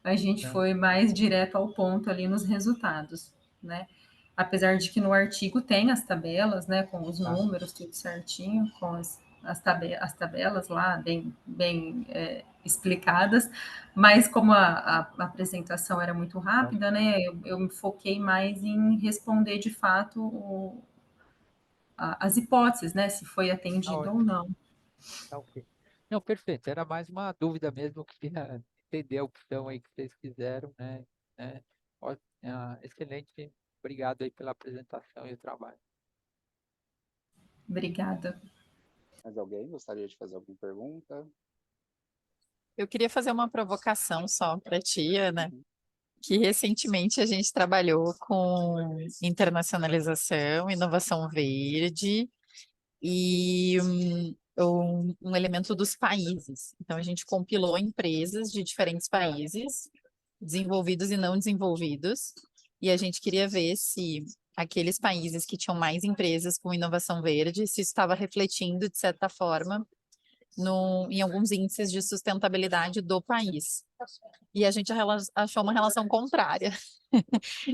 a gente não, foi mais direto ao ponto ali nos resultados, né? Apesar de que no artigo tem as tabelas, né, com os tá? números, tudo certinho, com as tabelas lá bem explicadas, mas como a apresentação era muito Não, rápida, né, eu me foquei mais em responder de fato as hipóteses, né, se foi tá atendido ou ótimo, não. tá ok. Não, perfeito. Era mais uma dúvida mesmo. Eu queria entender a opção aí que vocês fizeram, né? né? Excelente. Obrigado aí pela apresentação e o trabalho. Obrigada. Mais alguém gostaria de fazer alguma pergunta? Eu queria fazer uma provocação só para ti, Ana, Uhum. que recentemente a gente trabalhou com internacionalização, inovação verde e um elemento dos países. Então, a gente compilou empresas de diferentes países, desenvolvidos e não desenvolvidos, e a gente queria ver se aqueles países que tinham mais empresas com inovação verde, se isso estava refletindo, de certa forma, em alguns índices de sustentabilidade do país. E a gente achou uma relação contrária.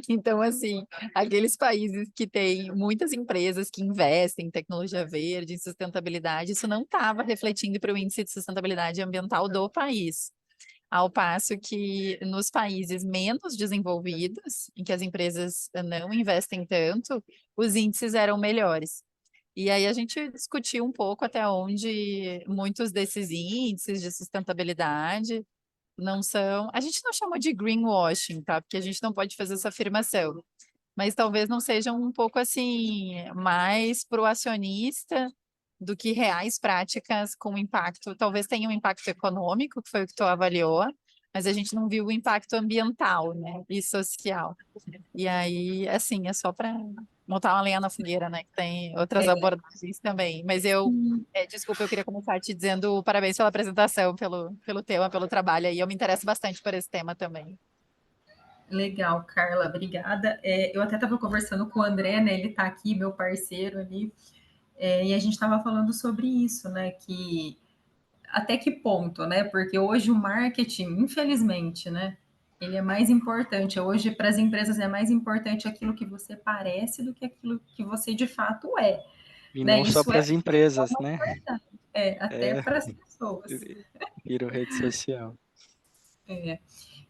Então, assim, aqueles países que têm muitas empresas que investem em tecnologia verde, em sustentabilidade, isso não estava refletindo para o índice de sustentabilidade ambiental do país. Ao passo que nos países menos desenvolvidos, em que as empresas não investem tanto, os índices eram melhores. E aí a gente discutiu um pouco até onde muitos desses índices de sustentabilidade não são. A gente não chamou de greenwashing, tá? Porque a gente não pode fazer essa afirmação. Mas talvez não sejam um pouco assim, mais pro acionista do que reais práticas com impacto. Talvez tenha um impacto econômico, que foi o que tu avaliou, mas a gente não viu o impacto ambiental, né? E social. E aí, assim, é só para montar uma lenha na fogueira, né? Que tem outras abordagens também. Mas desculpa, eu queria começar te dizendo parabéns pela apresentação, pelo tema, pelo trabalho aí. Eu me interesso bastante por esse tema também. Legal, Carla, obrigada. Eu até estava conversando com o André, né? Ele está aqui, meu parceiro ali, e a gente estava falando sobre isso, né? Que até que ponto, né? Porque hoje o marketing, infelizmente, né? Ele é mais importante. Hoje, para as empresas, é mais importante aquilo que você parece do que aquilo que você de fato é. E Né? não só Isso para é as empresas, né? verdade, até É, para as pessoas. virou rede social.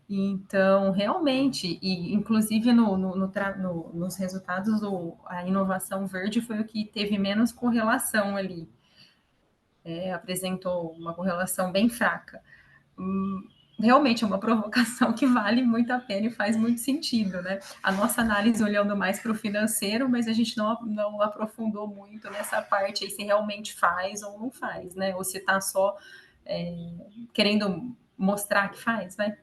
Então, realmente, e inclusive nos resultados, a inovação verde foi o que teve menos correlação ali. Apresentou uma correlação bem fraca. realmente é uma provocação que vale muito a pena e faz muito sentido, né? A nossa análise olhando mais para o financeiro, mas a gente não aprofundou muito nessa parte aí, se realmente faz ou não faz, né? Ou se está só querendo mostrar que faz, vai.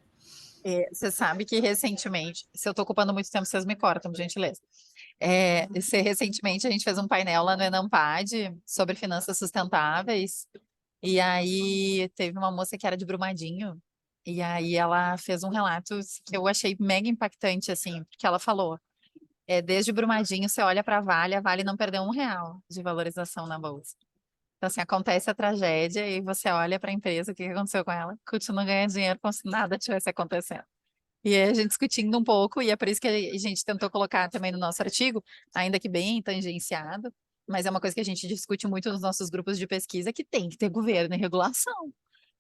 Você sabe que recentemente, se eu estou ocupando muito tempo, vocês me cortam, por gentileza. Recentemente a gente fez um painel lá no Enampad sobre finanças sustentáveis, e aí teve uma moça que era de Brumadinho, e aí ela fez um relato que eu achei mega impactante, assim, porque ela falou, desde Brumadinho você olha para a Vale não perdeu R$ 1 de valorização na bolsa. Então, assim, acontece a tragédia e você olha para a empresa, o que aconteceu com ela? Continua ganhando dinheiro como se nada tivesse acontecendo. E aí a gente discutindo um pouco, e é por isso que a gente tentou colocar também no nosso artigo, ainda que bem tangenciado, mas é uma coisa que a gente discute muito nos nossos grupos de pesquisa, que tem que ter governo e regulação.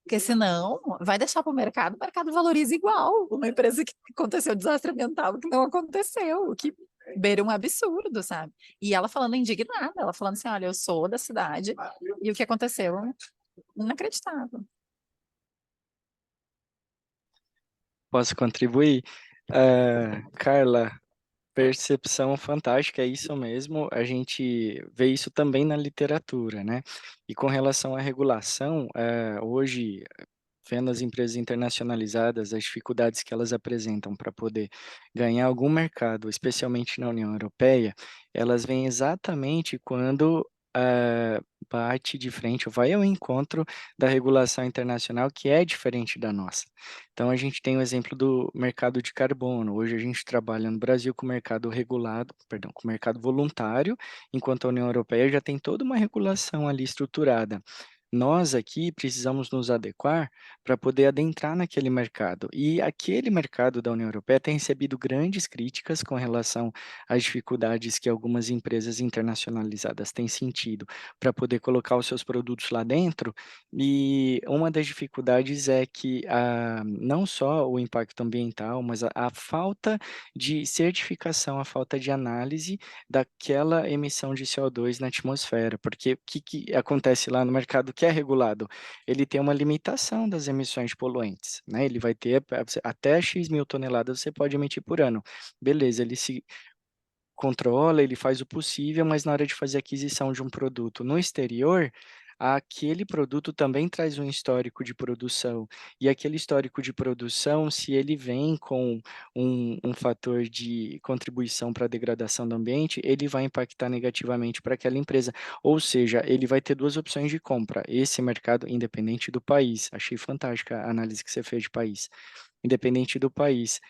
Porque senão vai deixar para o mercado valoriza igual. Uma empresa que aconteceu desastre ambiental que não aconteceu, o que beira um absurdo, sabe? E ela falando indignada, ela falando assim: olha, eu sou da cidade e o que aconteceu, inacreditável. Posso contribuir? Carla, percepção fantástica, é isso mesmo. A gente vê isso também na literatura, né? E com relação à regulação, hoje, vendo as empresas internacionalizadas, as dificuldades que elas apresentam para poder ganhar algum mercado, especialmente na União Europeia, elas vêm exatamente quando bate de frente ou vai ao encontro da regulação internacional que é diferente da nossa. Então, a gente tem o exemplo do mercado de carbono. Hoje a gente trabalha no Brasil com o mercado regulado, perdão, com o mercado voluntário, enquanto a União Europeia já tem toda uma regulação ali estruturada. Nós aqui precisamos nos adequar para poder adentrar naquele mercado. E aquele mercado da União Europeia tem recebido grandes críticas com relação às dificuldades que algumas empresas internacionalizadas têm sentido para poder colocar os seus produtos lá dentro. E uma das dificuldades é que não só o impacto ambiental, mas a falta de certificação, a falta de análise daquela emissão de CO2 na atmosfera, porque o que acontece lá no mercado que é regulado? Ele tem uma limitação das emissões de poluentes, né? Ele vai ter até X mil toneladas você pode emitir por ano. Beleza, ele se controla, ele faz o possível, mas na hora de fazer a aquisição de um produto no exterior, aquele produto também traz um histórico de produção. E aquele histórico de produção, se ele vem com um fator de contribuição para a degradação do ambiente, ele vai impactar negativamente para aquela empresa. Ou seja, ele vai ter duas opções de compra. Esse mercado, independente do país. Achei fantástica a análise que você fez de país. Independente do país.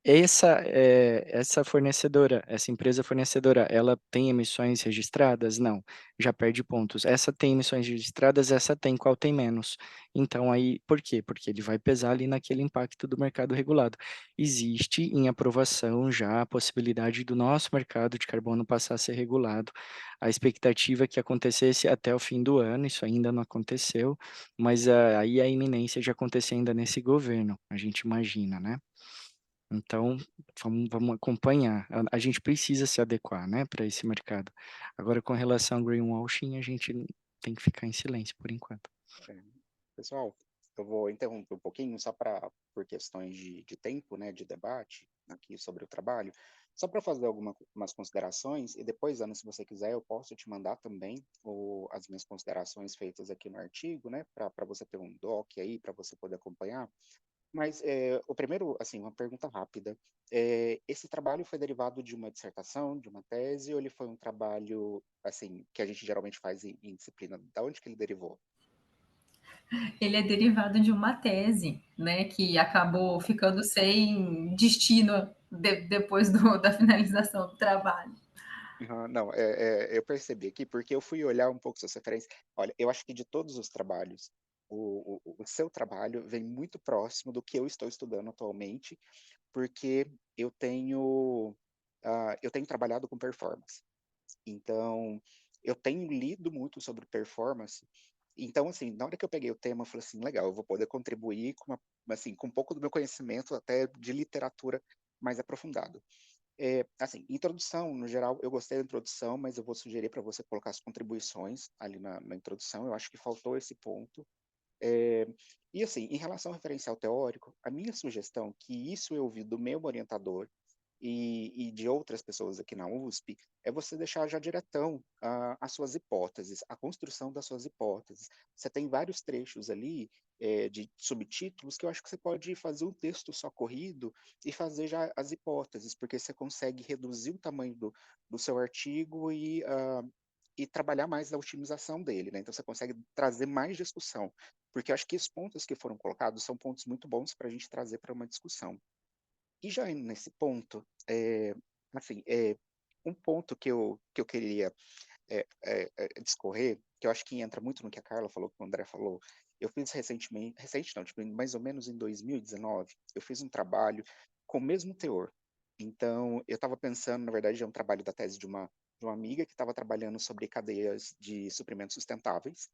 Essa fornecedora, essa empresa fornecedora, ela tem emissões registradas? Não, já perde pontos. Essa tem emissões registradas, essa tem, qual tem menos? Então aí, por quê? Porque ele vai pesar ali naquele impacto do mercado regulado. Existe em aprovação já a possibilidade do nosso mercado de carbono passar a ser regulado. A expectativa é que acontecesse até o fim do ano, isso ainda não aconteceu, mas aí a iminência de acontecer ainda nesse governo, a gente imagina, né? Então, vamos acompanhar. A gente precisa se adequar, né, para esse mercado. Agora, com relação ao greenwashing, a gente tem que ficar em silêncio por enquanto. Pessoal, eu vou interromper um pouquinho só por questões de tempo, né, de debate aqui sobre o trabalho, só para fazer algumas considerações e depois, Ana, se você quiser, eu posso te mandar também as minhas considerações feitas aqui no artigo, né, para você ter um doc aí, para você poder acompanhar. Mas o primeiro, assim, uma pergunta rápida. Esse trabalho foi derivado de uma dissertação, de uma tese, ou ele foi um trabalho, assim, que a gente geralmente faz em disciplina? Da onde que ele derivou? Ele é derivado de uma tese, né, que acabou ficando sem destino depois da finalização do trabalho. Não, eu percebi aqui, porque eu fui olhar um pouco suas referências. Olha, eu acho que de todos os trabalhos, o seu trabalho vem muito próximo do que eu estou estudando atualmente, porque eu tenho trabalhado com performance. Então, eu tenho lido muito sobre performance. Então, assim, na hora que eu peguei o tema, eu falei assim, legal, eu vou poder contribuir assim, com um pouco do meu conhecimento até de literatura mais aprofundado. Assim, introdução, no geral, eu gostei da introdução, mas eu vou sugerir para você colocar as contribuições ali na introdução. Eu acho que faltou esse ponto. E assim, em relação ao referencial teórico, a minha sugestão, que isso eu ouvi do meu orientador e de outras pessoas aqui na USP, é você deixar já diretão as suas hipóteses, a construção das suas hipóteses. Você tem vários trechos ali de subtítulos que eu acho que você pode fazer um texto só corrido e fazer já as hipóteses, porque você consegue reduzir o tamanho do seu artigo e trabalhar mais a otimização dele, né? Então você consegue trazer mais discussão, porque eu acho que os pontos que foram colocados são pontos muito bons para a gente trazer para uma discussão. E já indo nesse ponto, assim, um ponto que eu queria discorrer, que eu acho que entra muito no que a Carla falou, que o André falou, eu fiz recentemente, recente não, tipo, mais ou menos em 2019, eu fiz um trabalho com o mesmo teor. Então, eu estava pensando, na verdade, é um trabalho da tese de uma amiga que estava trabalhando sobre cadeias de suprimentos sustentáveis,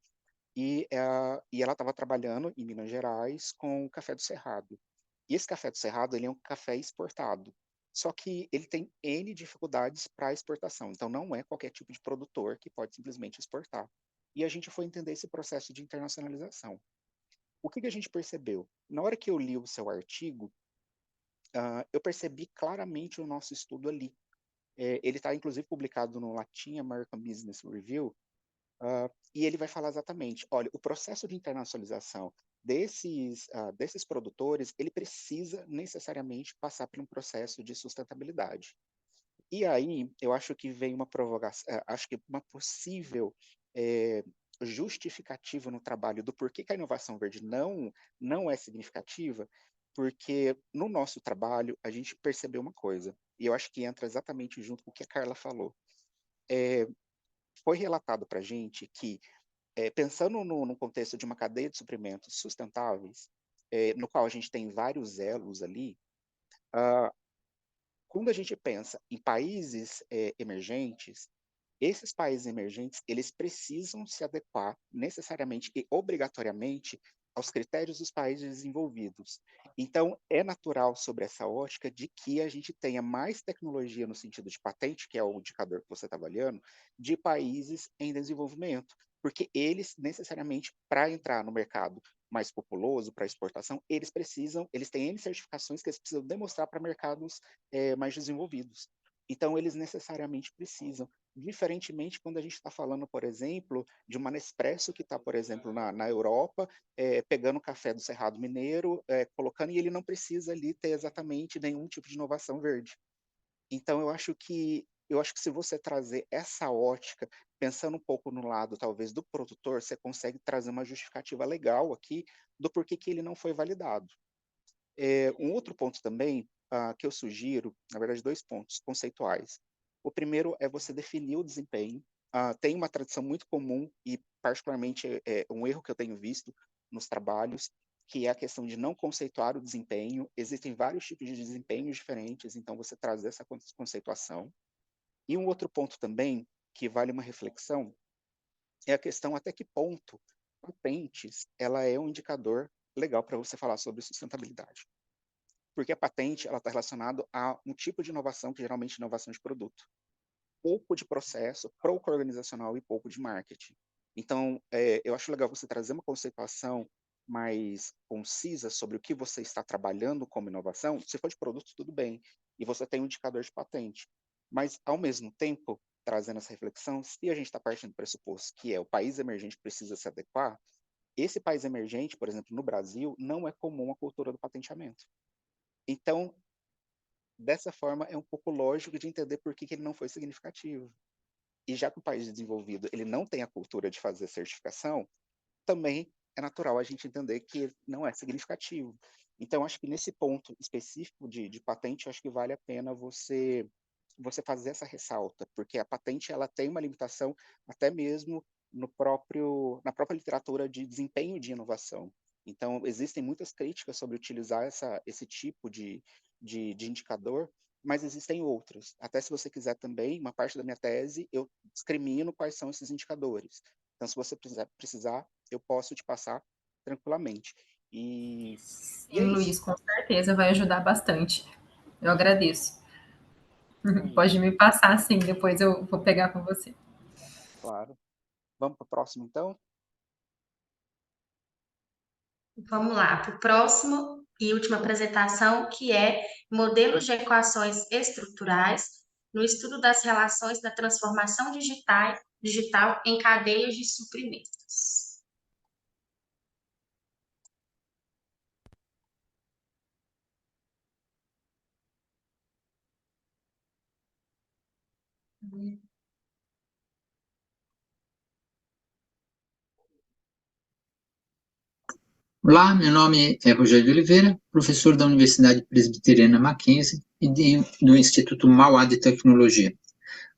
e ela estava trabalhando em Minas Gerais com o café do Cerrado. E esse café do Cerrado, ele é um café exportado. Só que ele tem N dificuldades para exportação. Então, não é qualquer tipo de produtor que pode simplesmente exportar. E a gente foi entender esse processo de internacionalização. O que a gente percebeu? Na hora que eu li o seu artigo, eu percebi claramente o nosso estudo ali. Ele está, inclusive, publicado no Latin American Business Review, e ele vai falar exatamente, olha, o processo de internacionalização desses produtores, ele precisa necessariamente passar por um processo de sustentabilidade. E aí, eu acho que vem uma provocação, acho que uma possível justificativa no trabalho do porquê que a inovação verde não é significativa, porque no nosso trabalho a gente percebeu uma coisa, e eu acho que entra exatamente junto com o que a Carla falou. Foi relatado para a gente que pensando no contexto de uma cadeia de suprimentos sustentáveis, no qual a gente tem vários elos ali, quando a gente pensa em países emergentes, esses países emergentes, eles precisam se adequar necessariamente e obrigatoriamente aos critérios dos países desenvolvidos. Então, é natural sobre essa ótica de que a gente tenha mais tecnologia no sentido de patente, que é o indicador que você está avaliando, de países em desenvolvimento, porque eles necessariamente, para entrar no mercado mais populoso, para exportação, eles têm N certificações que eles precisam demonstrar para mercados mais desenvolvidos. Então, eles necessariamente precisam. Diferentemente quando a gente está falando, por exemplo, de uma Nespresso que está, por exemplo, na Europa, pegando o café do Cerrado Mineiro, colocando, e ele não precisa ali ter exatamente nenhum tipo de inovação verde. Então, eu acho que se você trazer essa ótica, pensando um pouco no lado, talvez, do produtor, você consegue trazer uma justificativa legal aqui do porquê que ele não foi validado. Um outro ponto também que eu sugiro, na verdade, 2 pontos conceituais. O primeiro é você definir o desempenho. Tem uma tradição muito comum e, particularmente, um erro que eu tenho visto nos trabalhos, que é a questão de não conceituar o desempenho. Existem vários tipos de desempenhos diferentes, então você trazer essa conceituação. E um outro ponto também, que vale uma reflexão, é a questão até que ponto patentes ela é um indicador legal para você falar sobre sustentabilidade. Porque a patente ela está relacionada a um tipo de inovação, que geralmente é inovação de produto. Pouco de processo, pouco organizacional e pouco de marketing. Então, eu acho legal você trazer uma conceituação mais concisa sobre o que você está trabalhando como inovação. Se for de produto, tudo bem. E você tem um indicador de patente. Mas, ao mesmo tempo, trazendo essa reflexão, se a gente está partindo do pressuposto que o país emergente precisa se adequar, esse país emergente, por exemplo, no Brasil, não é comum a cultura do patenteamento. Então, dessa forma, é um pouco lógico de entender por que ele não foi significativo. E já que o país desenvolvido ele não tem a cultura de fazer certificação, também é natural a gente entender que não é significativo. Então, acho que nesse ponto específico de patente, acho que vale a pena você fazer essa ressalta, porque a patente ela tem uma limitação até mesmo na própria literatura de desempenho de inovação. Então, existem muitas críticas sobre utilizar esse tipo de indicador, mas existem outros. Até se você quiser também, uma parte da minha tese, eu discrimino quais são esses indicadores. Então, se você precisar, eu posso te passar tranquilamente. E é Sim, Luiz, isso. com certeza vai ajudar bastante. Eu agradeço. É Pode isso. me passar, sim, depois eu vou pegar com você. Claro. Vamos para o próximo, então? Vamos lá, para o próximo e última apresentação, que é modelos de equações estruturais no estudo das relações da transformação digital em cadeias de suprimentos. Olá, meu nome é Rogério de Oliveira, professor da Universidade Presbiteriana Mackenzie e do Instituto Mauá de Tecnologia.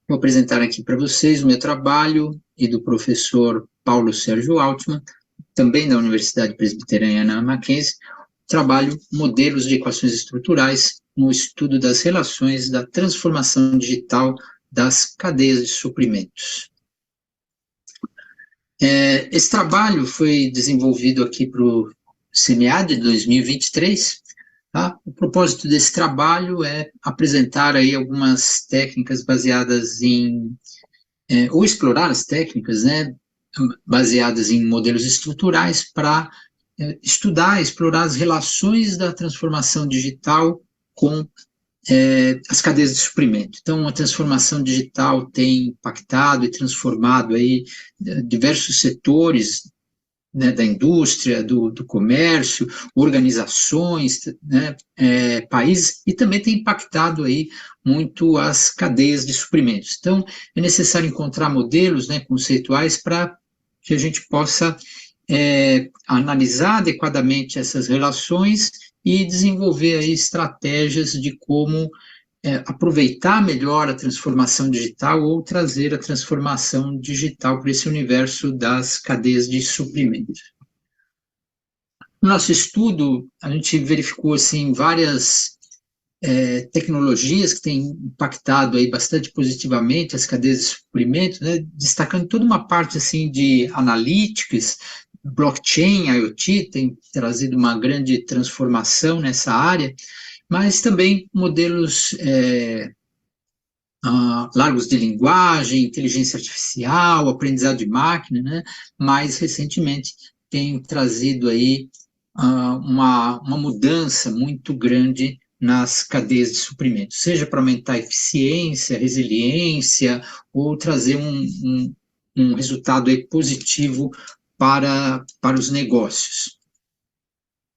Vou apresentar aqui para vocês o meu trabalho e do professor Paulo Sérgio Altman, também da Universidade Presbiteriana Mackenzie, trabalho Modelos de Equações Estruturais no estudo das relações da transformação digital das cadeias de suprimentos. Esse trabalho foi desenvolvido aqui para o CNEAD de 2023. Tá? O propósito desse trabalho é apresentar aí algumas técnicas baseadas ou explorar as técnicas, né, baseadas em modelos estruturais para explorar as relações da transformação digital com as cadeias de suprimento. Então, a transformação digital tem impactado e transformado aí diversos setores, né, da indústria, do comércio, organizações, né, países, e também tem impactado aí muito as cadeias de suprimentos. Então, é necessário encontrar modelos, né, conceituais para que a gente possa analisar adequadamente essas relações e desenvolver aí estratégias de como aproveitar melhor a transformação digital ou trazer a transformação digital para esse universo das cadeias de suprimentos. No nosso estudo, a gente verificou assim, várias tecnologias que têm impactado aí bastante positivamente as cadeias de suprimentos, né, destacando toda uma parte assim, de analytics, blockchain, IoT, tem trazido uma grande transformação nessa área, mas também modelos largos de linguagem, inteligência artificial, aprendizado de máquina, né? Mais recentemente tem trazido aí uma mudança muito grande nas cadeias de suprimentos, seja para aumentar a eficiência, resiliência, ou trazer um resultado aí positivo para os negócios.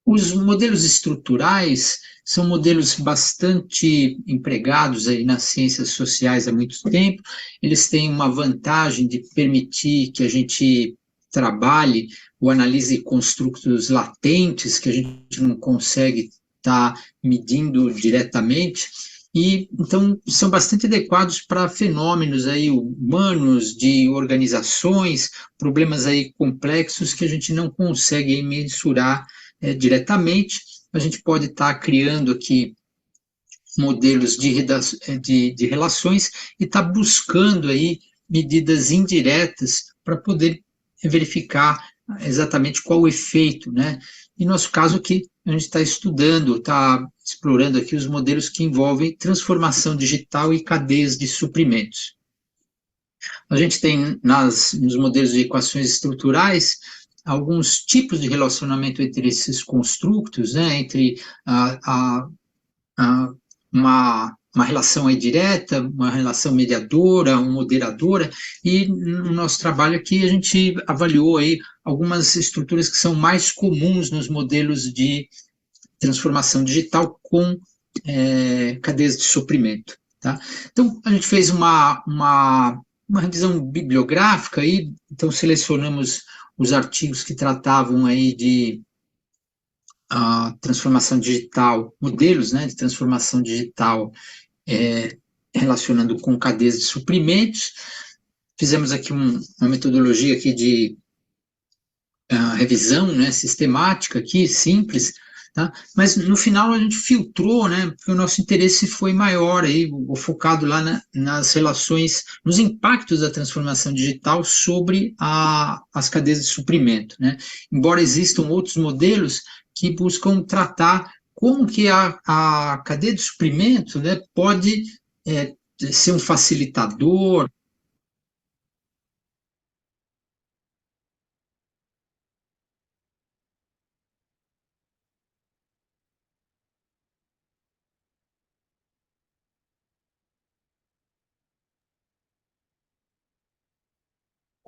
Os modelos estruturais são modelos bastante empregados aí nas ciências sociais há muito tempo. Eles têm uma vantagem de permitir que a gente trabalhe ou analise construtos latentes que a gente não consegue estar medindo diretamente, e então são bastante adequados para fenômenos aí humanos, de organizações, problemas aí complexos que a gente não consegue mensurar diretamente. A gente pode estar criando aqui modelos de relações e estar buscando aí medidas indiretas para poder verificar exatamente qual o efeito, né? Em nosso caso aqui, a gente está estudando, está explorando aqui os modelos que envolvem transformação digital e cadeias de suprimentos. A gente tem nos modelos de equações estruturais alguns tipos de relacionamento entre esses construtos, né, entre uma relação aí direta, uma relação mediadora, uma moderadora, e no nosso trabalho aqui a gente avaliou aí algumas estruturas que são mais comuns nos modelos de transformação digital com cadeias de suprimento. Tá? Então, a gente fez uma revisão bibliográfica aí, então selecionamos os artigos que tratavam aí de transformação digital, modelos, né, de transformação digital relacionando com cadeias de suprimentos. Fizemos aqui uma metodologia aqui de revisão, né, sistemática aqui, simples, tá? Mas no final a gente filtrou, né, porque o nosso interesse foi maior aí, focado lá nas relações, nos impactos da transformação digital sobre as cadeias de suprimento, né? Embora existam outros modelos que buscam tratar como que a cadeia de suprimento, né, pode ser um facilitador.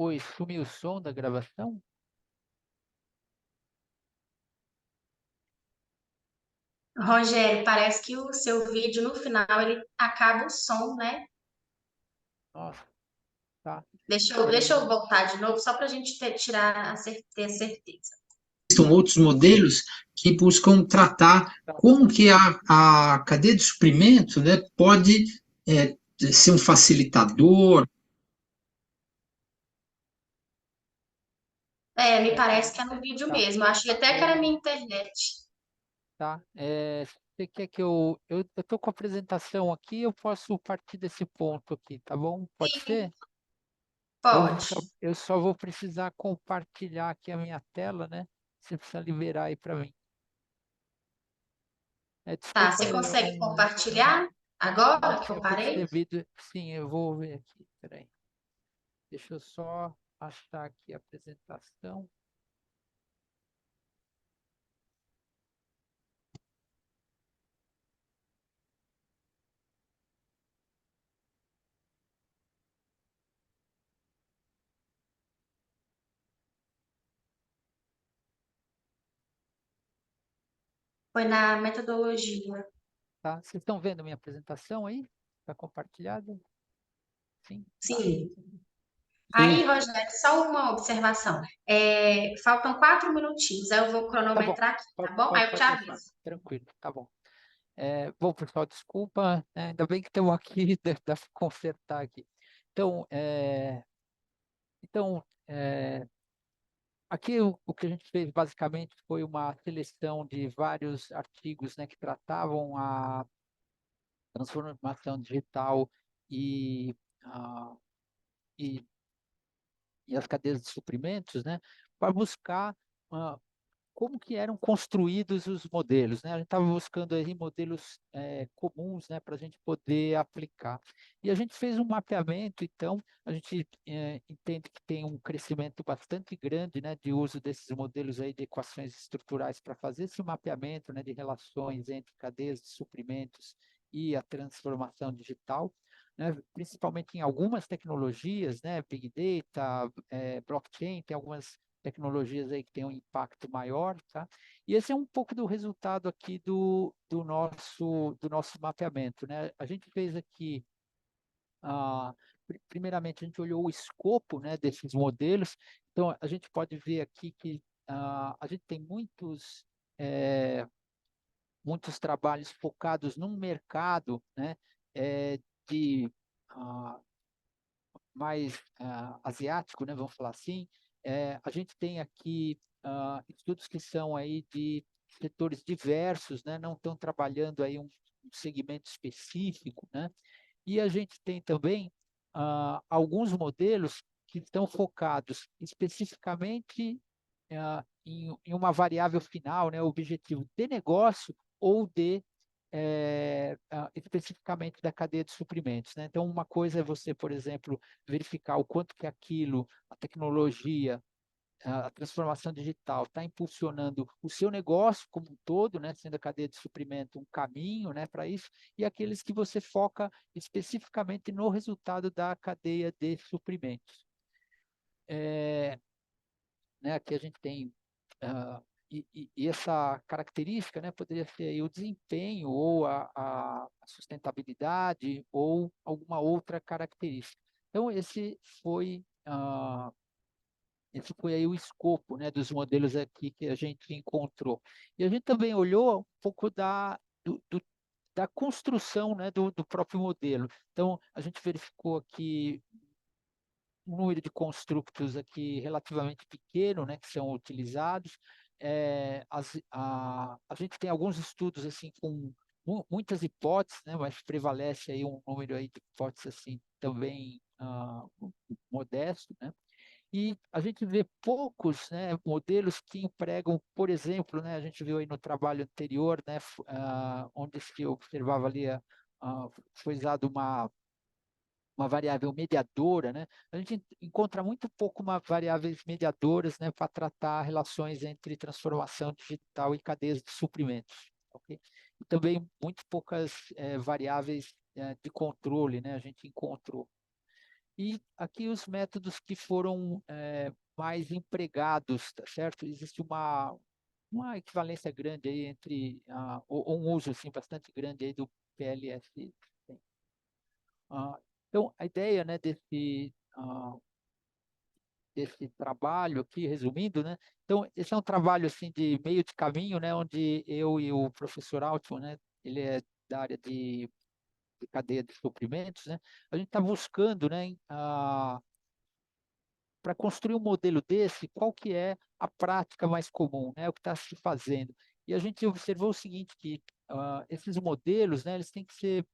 Oi, sumiu o som da gravação? Rogério, parece que o seu vídeo no final ele acaba o som, né? Nossa, tá. Deixa eu voltar de novo, só para a gente ter certeza. Existem outros modelos que buscam tratar como que a cadeia de suprimento, né, pode ser um facilitador. Me parece que é no vídeo Tá. mesmo. Eu achei até que era minha internet. Tá? Você quer que eu tô com a apresentação aqui, eu posso partir desse ponto aqui, tá bom? Pode ser? Pode. Eu só vou precisar compartilhar aqui a minha tela, né? Você precisa liberar aí para mim. Tá, Desculpa, você eu consegue não compartilhar agora que tinha eu parei? percebido. Sim, eu vou ver aqui, peraí. Deixa eu só achar aqui a apresentação. Foi na metodologia. Tá? Vocês estão vendo a minha apresentação aí? Está compartilhada? Sim? Tá. Sim. Aí, Rogério, só uma observação. Faltam 4 minutinhos, aí eu vou Tá bom, cronometrar aqui, tá bom? Aí eu te pode deixar. aviso. Tranquilo, tá bom. Bom, pessoal, desculpa, né, ainda bem que estamos aqui, dá para consertar aqui. Então, aqui o que a gente fez basicamente foi uma seleção de vários artigos, né, que tratavam a transformação digital e, ah, e, e as cadeias de suprimentos, né, para buscar ah, como que eram construídos os modelos, né? A gente estava buscando aí modelos comuns, né, para a gente poder aplicar. E a gente fez um mapeamento, então a gente entende que tem um crescimento bastante grande, né, de uso desses modelos aí de equações estruturais para fazer esse mapeamento, né, de relações entre cadeias de suprimentos e a transformação digital. Né, principalmente em algumas tecnologias, né, Big Data, blockchain, tem algumas tecnologias aí que têm um impacto maior, tá? E esse é um pouco do resultado aqui do nosso mapeamento, né? A gente fez aqui, primeiramente, a gente olhou o escopo, né, desses modelos, então a gente pode ver aqui que a gente tem muitos trabalhos focados num mercado, né, de mais asiático, né, vamos falar assim. A gente tem aqui estudos que são aí de setores diversos, né, não estão trabalhando aí um segmento específico, né, e a gente tem também alguns modelos que estão focados especificamente em uma variável final, né, objetivo de negócio ou de especificamente da cadeia de suprimentos, né? Então, uma coisa é você, por exemplo, verificar o quanto que aquilo, a tecnologia, a transformação digital está impulsionando o seu negócio como um todo, né, sendo a cadeia de suprimento um caminho, né, para isso, e aqueles que você foca especificamente no resultado da cadeia de suprimentos. Né, aqui a gente tem e essa característica, né, poderia ser aí o desempenho ou a sustentabilidade ou alguma outra característica. Então, esse foi aí o escopo, né, dos modelos aqui que a gente encontrou. E a gente também olhou um pouco da construção, né, do próprio modelo. Então, a gente verificou aqui um número de construtos aqui relativamente pequeno, né, que são utilizados. A gente tem alguns estudos assim com muitas hipóteses, né, mas prevalece aí um número aí de hipóteses assim também modesto, né? E a gente vê poucos, né, modelos que empregam, por exemplo, né, a gente viu aí no trabalho anterior, né, onde se observava ali, foi usado uma variável mediadora, né? A gente encontra muito pouco uma variáveis mediadoras, né, para tratar relações entre transformação digital e cadeias de suprimentos. Okay? E também muito poucas variáveis de controle, né? A gente encontrou. E aqui os métodos que foram mais empregados, tá certo? Existe uma equivalência grande aí entre, ou um uso assim, bastante grande aí do PLS. Então, a ideia, né, desse trabalho aqui, resumindo, né? Então, esse é um trabalho assim de meio de caminho, né, onde eu e o professor Altman, né, ele é da área de cadeia de suprimentos, né? A gente está buscando, né, para construir um modelo desse, qual que é a prática mais comum, né, o que está se fazendo. E a gente observou o seguinte, que esses modelos, né, eles têm que ser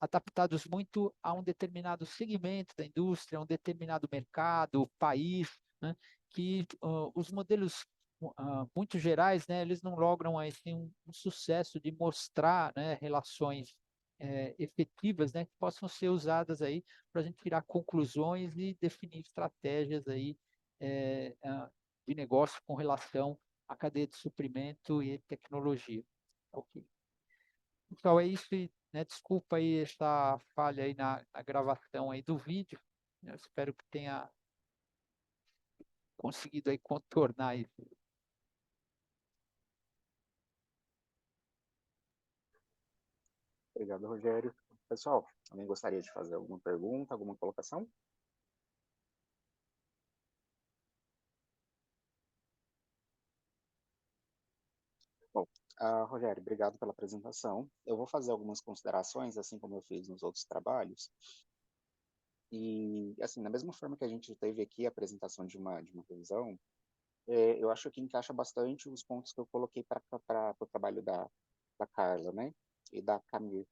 adaptados muito a um determinado segmento da indústria, a um determinado mercado, país, né, que os modelos muito gerais, né, eles não logram assim, um sucesso de mostrar, né, relações efetivas, né, que possam ser usadas aí para a gente tirar conclusões e definir estratégias aí de negócio com relação à cadeia de suprimento e tecnologia. Ok. Então é isso, né? Desculpa aí essa falha aí na gravação aí do vídeo. Eu espero que tenha conseguido aí contornar isso. Obrigado, Rogério. Pessoal, alguém gostaria de fazer alguma pergunta, alguma colocação? Bom, Rogério, obrigado pela apresentação. Eu vou fazer algumas considerações, assim como eu fiz nos outros trabalhos. E, assim, da mesma forma que a gente teve aqui a apresentação de uma revisão, eu acho que encaixa bastante os pontos que eu coloquei para o trabalho da Carla, né? E da Camille.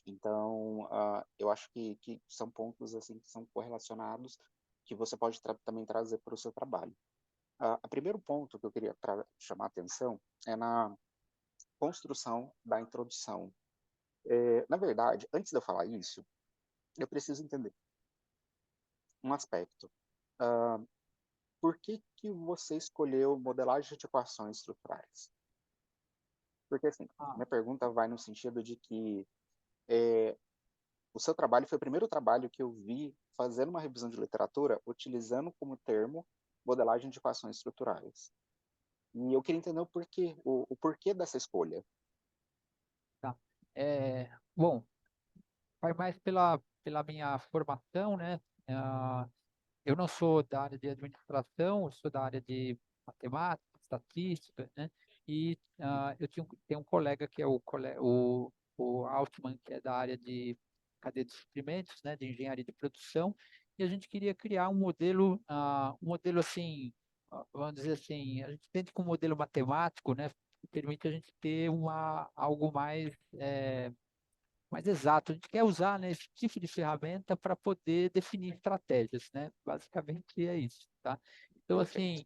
Então, eu acho que são pontos assim que são correlacionados que você pode também trazer para o seu trabalho. O primeiro ponto que eu queria chamar a atenção é na construção da introdução. Na verdade, antes de eu falar isso, eu preciso entender um aspecto. Por que você escolheu modelagem de equações estruturais? Porque, assim, minha pergunta vai no sentido de que o seu trabalho foi o primeiro trabalho que eu vi fazendo uma revisão de literatura utilizando como termo modelagem de equações estruturais. E eu queria entender o porquê dessa escolha. Tá. Bom, vai mais pela minha formação, né? Eu não sou da área de administração, eu sou da área de matemática, estatística, né? E tenho um colega que é o Altman, que é da área de cadeia de suprimentos, né? De engenharia de produção, e a gente queria criar um modelo assim, vamos dizer assim, a gente entende como um modelo matemático, né? Que permite a gente ter algo mais exato. A gente quer usar, né, esse tipo de ferramenta para poder definir estratégias, né? Basicamente é isso, tá? Então, assim,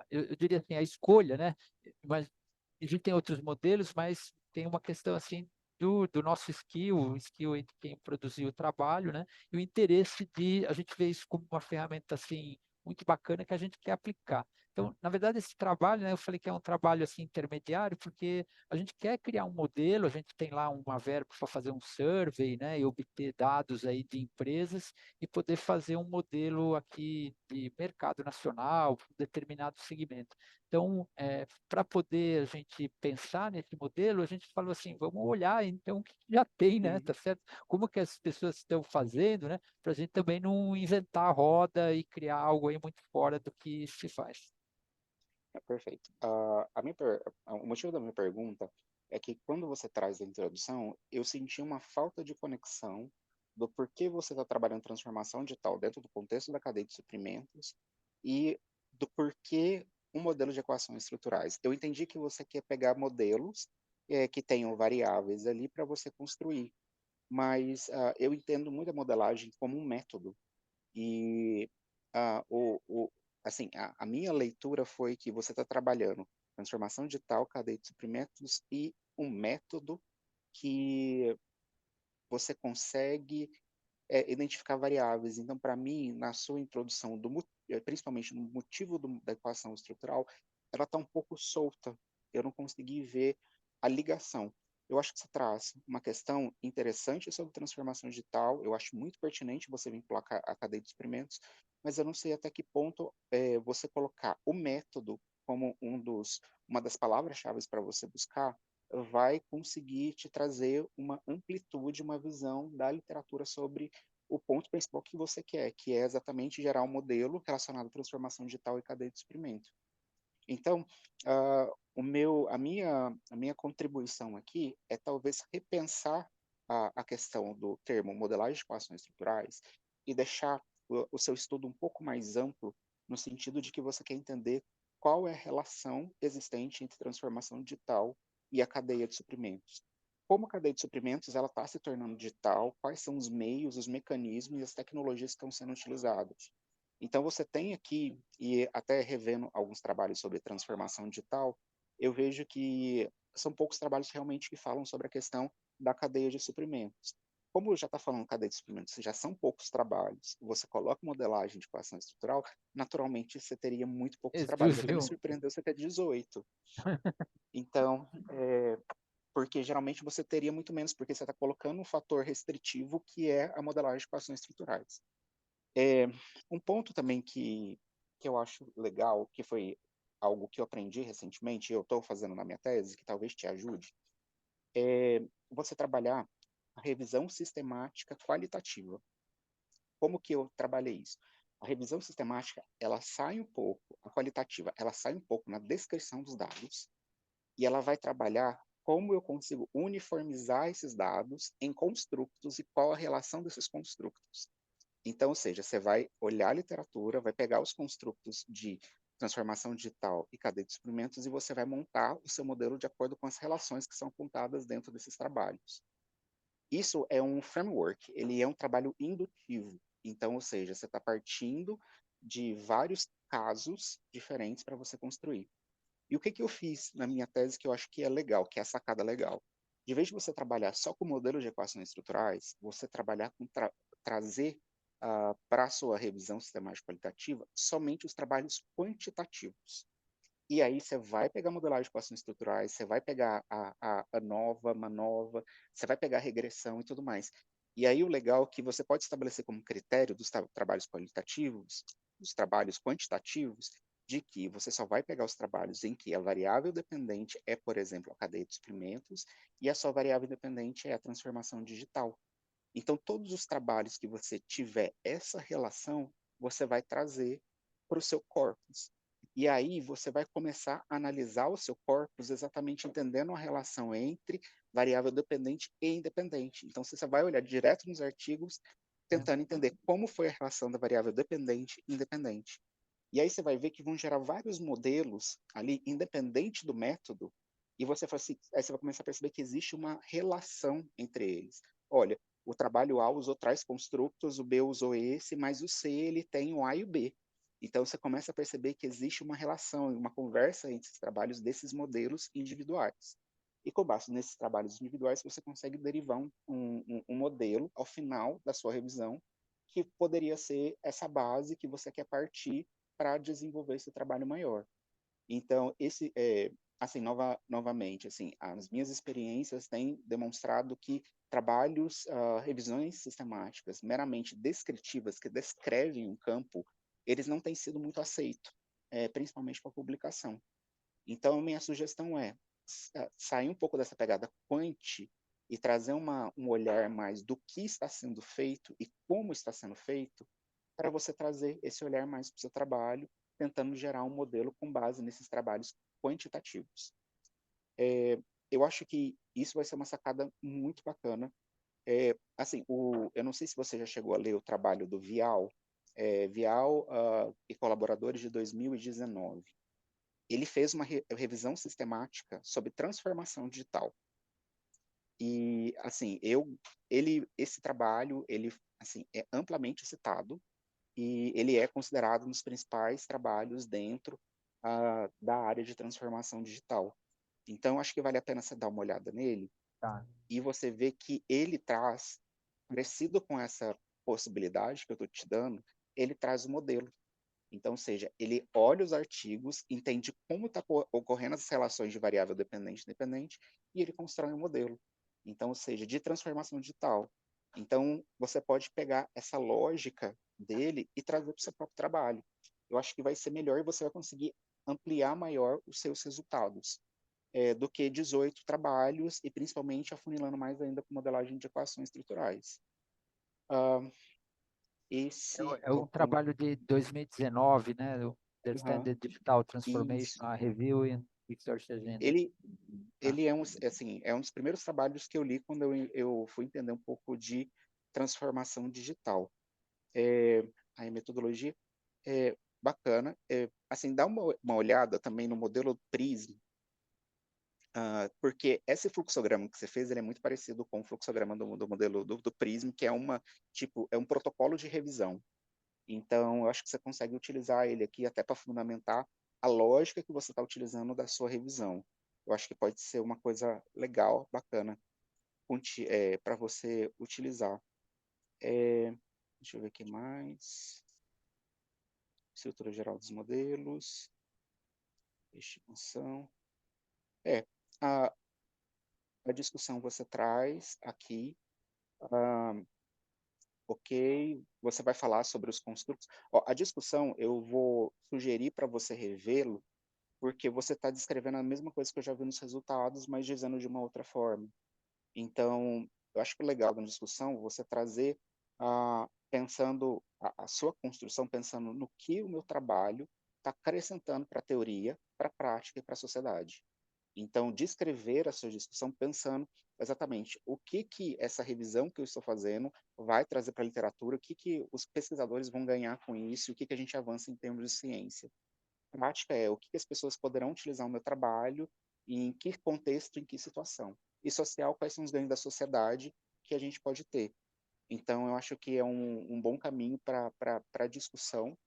eu diria assim, a escolha, né? Mas existem outros modelos, mas tem uma questão assim do nosso skill, o skill aí de quem produziu o trabalho, né? E o interesse de a gente ver isso como uma ferramenta assim muito bacana que a gente quer aplicar. Então, na verdade, esse trabalho, né, eu falei que é um trabalho assim intermediário, porque a gente quer criar um modelo, a gente tem lá uma verba para fazer um survey, né, e obter dados aí de empresas e poder fazer um modelo aqui de mercado nacional, para um determinado segmento. Então, para poder a gente pensar nesse modelo, a gente falou assim, vamos olhar então o que já tem, né, tá certo? Como que as pessoas estão fazendo, né, para a gente também não inventar a roda e criar algo aí muito fora do que se faz. Perfeito. O motivo da minha pergunta é que quando você traz a introdução, eu senti uma falta de conexão do porquê você está trabalhando transformação digital dentro do contexto da cadeia de suprimentos e do porquê um modelo de equações estruturais. Eu entendi que você quer pegar modelos que tenham variáveis ali para você construir, mas eu entendo muito a modelagem como um método. E ah, o, o, assim, a minha leitura foi que você está trabalhando transformação digital, cadeia de suprimentos e um método que você consegue identificar variáveis. Então, para mim, na sua introdução, principalmente no motivo da equação estrutural, ela está um pouco solta. Eu não consegui ver a ligação. eu acho que você traz uma questão interessante sobre transformação digital, eu acho muito pertinente você vincular a cadeia de suprimentos, mas eu não sei até que ponto você colocar o método como uma das palavras-chave para você buscar, vai conseguir te trazer uma amplitude, uma visão da literatura sobre o ponto principal que você quer, que é exatamente gerar um modelo relacionado à transformação digital e cadeia de suprimento. Então, a minha contribuição aqui é talvez repensar a questão do termo modelagem de equações estruturais e deixar o seu estudo um pouco mais amplo, no sentido de que você quer entender qual é a relação existente entre transformação digital e a cadeia de suprimentos. Como a cadeia de suprimentos ela está se tornando digital, quais são os meios, os mecanismos e as tecnologias que estão sendo utilizadas. Então, você tem aqui, e até revendo alguns trabalhos sobre transformação digital, eu vejo que são poucos trabalhos realmente que falam sobre a questão da cadeia de suprimentos. Como já está falando cadeia de suprimentos, já são poucos trabalhos, você coloca modelagem de equação estrutural, naturalmente você teria muito poucos trabalhos. Até me surpreendeu você ter 18. Então, porque geralmente você teria muito menos, porque você está colocando um fator restritivo que é a modelagem de equações estruturais. Um ponto também que eu acho legal, que foi algo que eu aprendi recentemente, e eu estou fazendo na minha tese, que talvez te ajude, é você trabalhar a revisão sistemática qualitativa. Como que eu trabalhei isso? A revisão sistemática, ela sai um pouco, a qualitativa, ela sai um pouco na descrição dos dados, e ela vai trabalhar como eu consigo uniformizar esses dados em construtos e qual a relação desses construtos. Então, ou seja, você vai olhar a literatura, vai pegar os construtos de transformação digital e cadeia de suprimentos e você vai montar o seu modelo de acordo com as relações que são apontadas dentro desses trabalhos. Isso é um framework, ele é um trabalho indutivo. Então, ou seja, você está partindo de vários casos diferentes para você construir. E o que eu fiz na minha tese que eu acho que é legal, que é a sacada legal? De vez de você trabalhar só com modelo de equações estruturais, você trabalhar com trazer para a sua revisão sistemática qualitativa somente os trabalhos quantitativos. E aí você vai pegar modelagem de equações estruturais, você vai pegar a manova, você vai pegar a regressão e tudo mais. E aí o legal é que você pode estabelecer como critério dos trabalhos qualitativos, dos trabalhos quantitativos, de que você só vai pegar os trabalhos em que a variável dependente é, por exemplo, a cadeia de suprimentos, e a sua variável dependente é a transformação digital. Então, todos os trabalhos que você tiver essa relação, você vai trazer para o seu corpus. E aí você vai começar a analisar o seu corpus exatamente entendendo a relação entre variável dependente e independente. Então, você vai olhar direto nos artigos, tentando entender como foi a relação da variável dependente e independente. E aí você vai ver que vão gerar vários modelos ali, independente do método, e você fala assim, aí você vai começar a perceber que existe uma relação entre eles. Olha, o trabalho A usou tais construtos, o B usou esse, mas o C ele tem o A e o B. Então você começa a perceber que existe uma relação, uma conversa entre os trabalhos desses modelos individuais. E com base nesses trabalhos individuais, você consegue derivar um modelo ao final da sua revisão, que poderia ser essa base que você quer partir para desenvolver esse trabalho maior. Então, assim, novamente, assim, as minhas experiências têm demonstrado que trabalhos, revisões sistemáticas meramente descritivas, que descrevem um campo, eles não têm sido muito aceitos, principalmente para publicação. Então, minha sugestão é sair um pouco dessa pegada quant e trazer um olhar mais do que está sendo feito e como está sendo feito, para você trazer esse olhar mais para o seu trabalho, tentando gerar um modelo com base nesses trabalhos quantitativos. Eu acho que isso vai ser uma sacada muito bacana. Assim, eu não sei se você já chegou a ler o trabalho do Vial, Vial e colaboradores de 2019. Ele fez uma revisão sistemática sobre transformação digital. E, assim, esse trabalho, ele, assim, é amplamente citado, e ele é considerado um dos principais trabalhos dentro da área de transformação digital. Então, acho que vale a pena você dar uma olhada nele e você ver que ele traz, parecido com essa possibilidade que eu estou te dando, ele traz o modelo. Então, ou seja, ele olha os artigos, entende como está ocorrendo as relações de variável dependente e independente, e ele constrói um modelo. Então, ou seja, de transformação digital. Então, você pode pegar essa lógica dele e trazer para o seu próprio trabalho. Eu acho que vai ser melhor e você vai conseguir ampliar maior os seus resultados do que 18 trabalhos e principalmente afunilando mais ainda com modelagem de equações estruturais. Esse É um trabalho de 2019, né? O Understanding Digital Transformation, a Review in Research Agenda. Ele é um dos primeiros trabalhos que eu li quando eu fui entender um pouco de transformação digital. A metodologia é bacana. Assim, dá uma olhada também no modelo PRISM, porque esse fluxograma que você fez ele é muito parecido com o fluxograma do modelo do PRISM, que é um protocolo de revisão. Então, eu acho que você consegue utilizar ele aqui até para fundamentar a lógica que você está utilizando da sua revisão. Eu acho que pode ser uma coisa legal, bacana, para você utilizar. Deixa eu ver aqui mais. Estrutura geral dos modelos. Estimação. A discussão você traz aqui. Ok, você vai falar sobre os construtos. A discussão eu vou sugerir para você revê-lo, porque você está descrevendo a mesma coisa que eu já vi nos resultados, mas dizendo de uma outra forma. Então, eu acho que o legal da discussão você trazer, pensando a sua construção, pensando no que o meu trabalho está acrescentando para a teoria, para a prática e para a sociedade. Então, descrever a sua discussão pensando exatamente o que essa revisão que eu estou fazendo vai trazer para a literatura, o que os pesquisadores vão ganhar com isso, o que a gente avança em termos de ciência. A prática é o que as pessoas poderão utilizar o meu trabalho, e em que contexto, em que situação. E social, quais são os ganhos da sociedade que a gente pode ter. Então, eu acho que é um bom caminho para a discussão,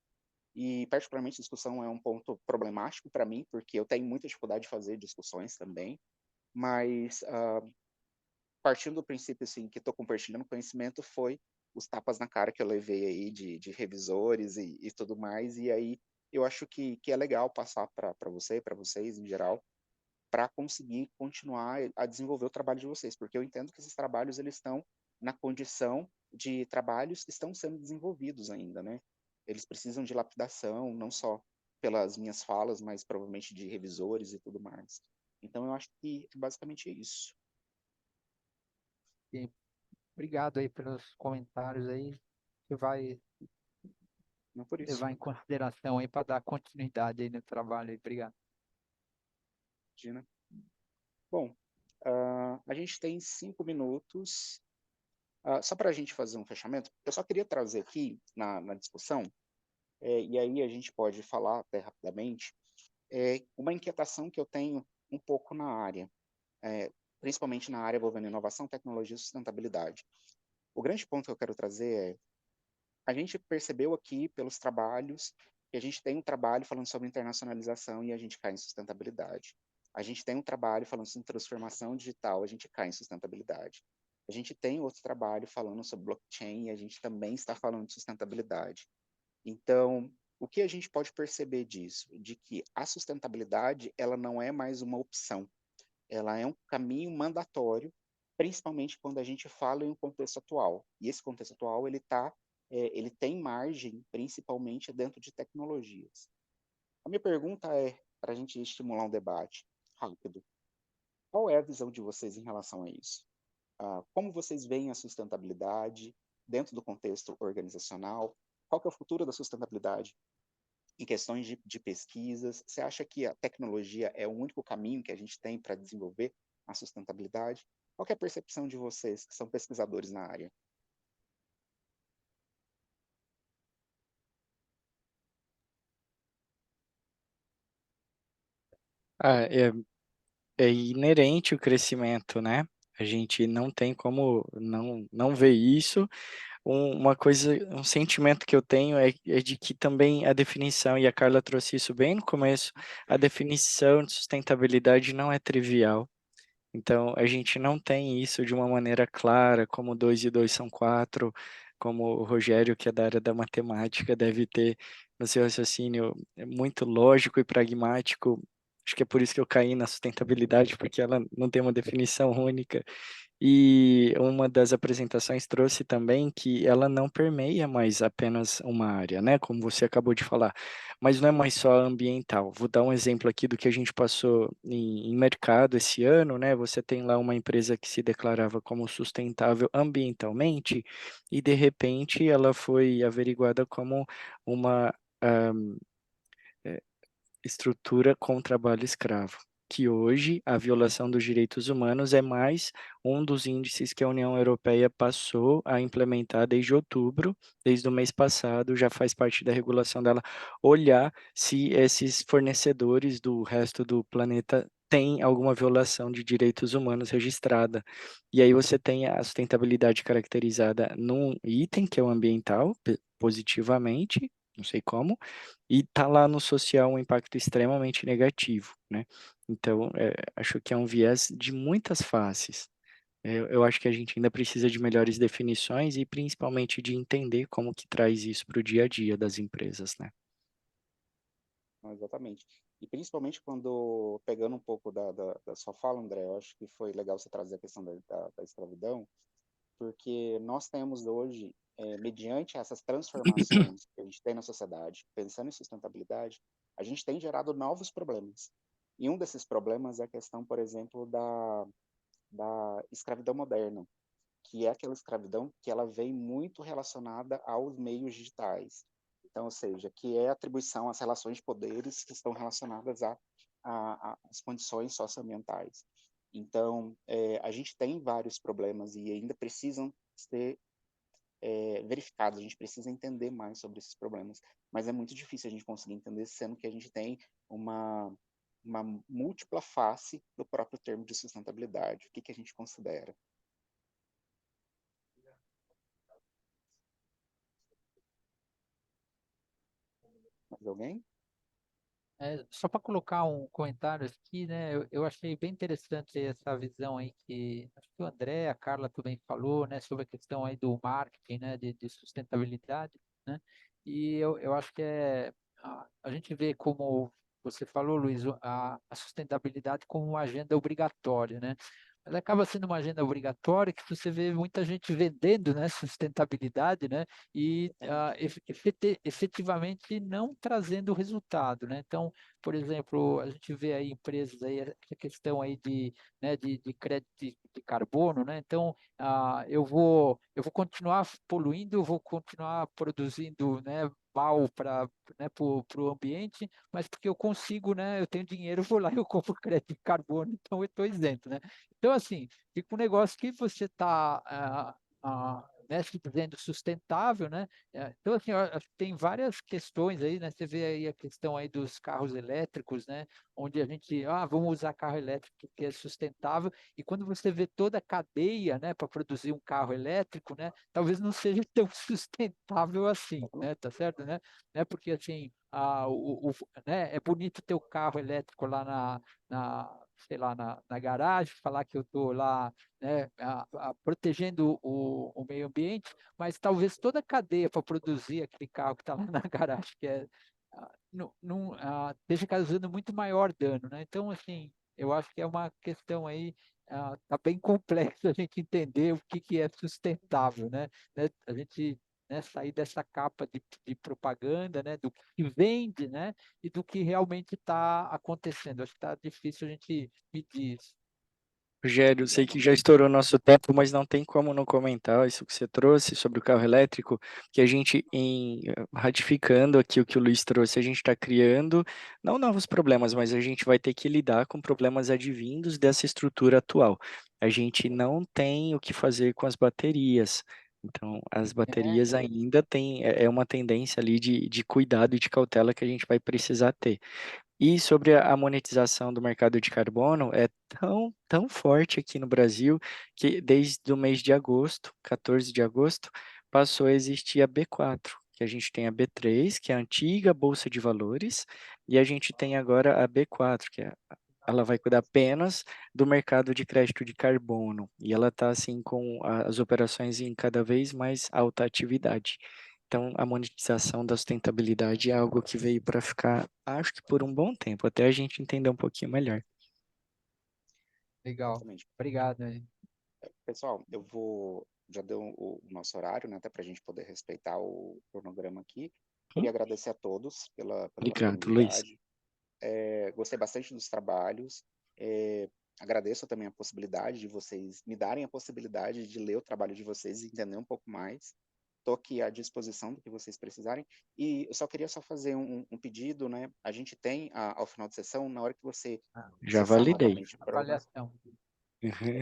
e particularmente discussão é um ponto problemático para mim, porque eu tenho muita dificuldade de fazer discussões também, mas partindo do princípio assim, que estou compartilhando conhecimento, foi os tapas na cara que eu levei aí de revisores e tudo mais, e aí eu acho que é legal passar para vocês em geral, para conseguir continuar a desenvolver o trabalho de vocês, porque eu entendo que esses trabalhos eles estão na condição de trabalhos que estão sendo desenvolvidos ainda, né? Eles precisam de lapidação, não só pelas minhas falas, mas provavelmente de revisores e tudo mais. Então, eu acho que é basicamente isso. E obrigado aí pelos comentários aí, que vai Não por isso. levar em consideração aí para dar continuidade aí no trabalho aí. Obrigado. Imagina. Bom, a gente tem 5 minutos. Só para a gente fazer um fechamento, eu só queria trazer aqui na discussão, e aí a gente pode falar até rapidamente, uma inquietação que eu tenho um pouco na área, principalmente na área envolvendo inovação, tecnologia e sustentabilidade. O grande ponto que eu quero trazer a gente percebeu aqui pelos trabalhos que a gente tem um trabalho falando sobre internacionalização e a gente cai em sustentabilidade. A gente tem um trabalho falando sobre transformação digital, a gente cai em sustentabilidade. A gente tem outro trabalho falando sobre blockchain e a gente também está falando de sustentabilidade. Então, o que a gente pode perceber disso? De que a sustentabilidade, ela não é mais uma opção. Ela é um caminho mandatório, principalmente quando a gente fala em um contexto atual. E esse contexto atual, ele tem margem, principalmente dentro de tecnologias. A minha pergunta é, para a gente estimular um debate rápido, qual é a visão de vocês em relação a isso? Como vocês veem a sustentabilidade dentro do contexto organizacional? Qual que é o futuro da sustentabilidade em questões de pesquisas? Você acha que a tecnologia é o único caminho que a gente tem para desenvolver a sustentabilidade? Qual que é a percepção de vocês, que são pesquisadores na área? É inerente o crescimento, né? A gente não tem como não ver isso. Uma coisa, um sentimento que eu tenho é de que também a definição, e a Carla trouxe isso bem no começo, a definição de sustentabilidade não é trivial. Então, a gente não tem isso de uma maneira clara, como 2 e 2 são 4, como o Rogério, que é da área da matemática, deve ter no seu raciocínio muito lógico e pragmático. Acho que é por isso que eu caí na sustentabilidade, porque ela não tem uma definição única. E uma das apresentações trouxe também que ela não permeia mais apenas uma área, né? Como você acabou de falar, mas não é mais só ambiental. Vou dar um exemplo aqui do que a gente passou em mercado esse ano, né? Você tem lá uma empresa que se declarava como sustentável ambientalmente e de repente ela foi averiguada como uma ah, estrutura com trabalho escravo, que hoje a violação dos direitos humanos é mais um dos índices que a União Europeia passou a implementar desde outubro, desde o mês passado, já faz parte da regulação dela, olhar se esses fornecedores do resto do planeta têm alguma violação de direitos humanos registrada. E aí você tem a sustentabilidade caracterizada num item, que é o ambiental, positivamente, não sei como, e tá lá no social um impacto extremamente negativo, né? Então, acho que é um viés de muitas faces. Eu acho que a gente ainda precisa de melhores definições e principalmente de entender como que traz isso para o dia a dia das empresas, né? Não, exatamente. E principalmente quando, pegando um pouco da sua fala, André, eu acho que foi legal você trazer a questão da escravidão, porque nós temos hoje, mediante essas transformações que a gente tem na sociedade, pensando em sustentabilidade, a gente tem gerado novos problemas. E um desses problemas é a questão, por exemplo, da escravidão moderna, que é aquela escravidão que ela vem muito relacionada aos meios digitais. Então, ou seja, que é a atribuição às relações de poderes que estão relacionadas às condições socioambientais. Então, a gente tem vários problemas e ainda precisam ser verificados, a gente precisa entender mais sobre esses problemas, mas é muito difícil a gente conseguir entender, sendo que a gente tem uma múltipla face do próprio termo de sustentabilidade. O que a gente considera? Mais alguém? Só para colocar um comentário aqui, né? Eu achei bem interessante essa visão aí que acho que o André, a Carla também falou, né? Sobre a questão aí do marketing, né? De sustentabilidade, né? E eu acho que a gente vê como você falou, Luiz, a sustentabilidade como uma agenda obrigatória, né? Mas acaba sendo uma agenda obrigatória que você vê muita gente vendendo, né? Sustentabilidade, né? E efetivamente não trazendo resultado, né? Então, por exemplo, a gente vê aí empresas aí, essa questão aí né, de crédito de carbono, né? Então, eu vou continuar poluindo, eu vou continuar produzindo, né, mal para, né, o ambiente, mas porque eu consigo, né, eu tenho dinheiro, eu vou lá e eu compro crédito de carbono, então eu estou isento, né? Então, assim, fica um negócio que você está né, se dizendo sustentável, né? Então, assim, acho que tem várias questões aí, né? Você vê aí a questão aí dos carros elétricos, né? Onde a gente, vamos usar carro elétrico porque é sustentável, e quando você vê toda a cadeia, né, para produzir um carro elétrico, né? Talvez não seja tão sustentável assim, né? Tá certo, né? Porque, assim, né, é bonito ter o carro elétrico lá sei lá, na garagem, falar que eu estou lá, né, protegendo o meio ambiente, mas talvez toda a cadeia para produzir aquele carro que está lá na garagem, que esteja causando muito maior dano, né? Então, assim, eu acho que é uma questão aí, tá bem complexo a gente entender o que é sustentável, né? A gente, né, sair dessa capa de propaganda, né, do que vende, né, e do que realmente está acontecendo. Acho que está difícil a gente medir isso. Rogério, sei que já estourou nosso tempo, mas não tem como não comentar isso que você trouxe sobre o carro elétrico, que a gente, ratificando aqui o que o Luiz trouxe, a gente está criando, não novos problemas, mas a gente vai ter que lidar com problemas advindos dessa estrutura atual. A gente não tem o que fazer com as baterias. Então, as baterias ainda têm, é uma tendência ali de cuidado e de cautela que a gente vai precisar ter. E sobre a monetização do mercado de carbono, é tão forte aqui no Brasil que desde o mês de agosto, 14 de agosto, passou a existir a B4, que a gente tem a B3, que é a antiga Bolsa de Valores, e a gente tem agora a B4, que é ela vai cuidar apenas do mercado de crédito de carbono e ela está assim com as operações em cada vez mais alta atividade. Então, a monetização da sustentabilidade é algo que veio para ficar, acho que por um bom tempo, até a gente entender um pouquinho melhor. Legal. Exatamente. Obrigado aí. Pessoal, já deu o nosso horário, né, até para a gente poder respeitar o cronograma aqui. Queria agradecer a todos pela Obrigado, Luiz. disponibilidade. Gostei bastante dos trabalhos. Agradeço também a possibilidade de vocês me darem a possibilidade de ler o trabalho de vocês e entender um pouco mais. Estou aqui à disposição do que vocês precisarem. E eu só queria fazer um pedido, né? A gente tem, ao final de sessão, na hora que você Já acessar validei. novamente o programa. Avaliação.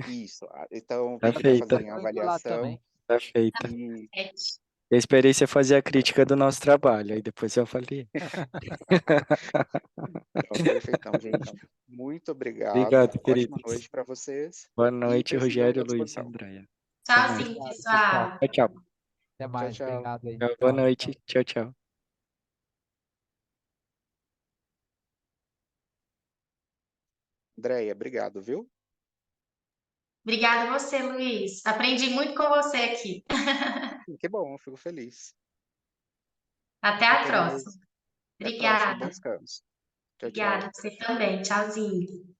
Isso. Então, Tá pedir para feita. fazerem a Tô indo lá avaliação. também. Tá feita. E Eu esperei você fazer a crítica do nosso trabalho, aí depois eu falei. Então, perfeitão, gente. Muito obrigado. Obrigado, Ótima queridos. noite para vocês. Boa E noite, precisando, Rogério, à Luiz e disposição. Andréia. Até mais. Tchauzinho, Obrigado, pessoal. Tchau, tchau. Até mais. tchau. Obrigado aí. Boa Tchau. noite. Tchau, tchau. Andréia, obrigado, viu? Obrigada a você, Luiz. Aprendi muito com você aqui. Que bom, fico feliz. Até a Até mais. próxima. Até a próxima. Bom Obrigada. descanso. Tchau, Obrigada. tchau. Você também. Tchauzinho.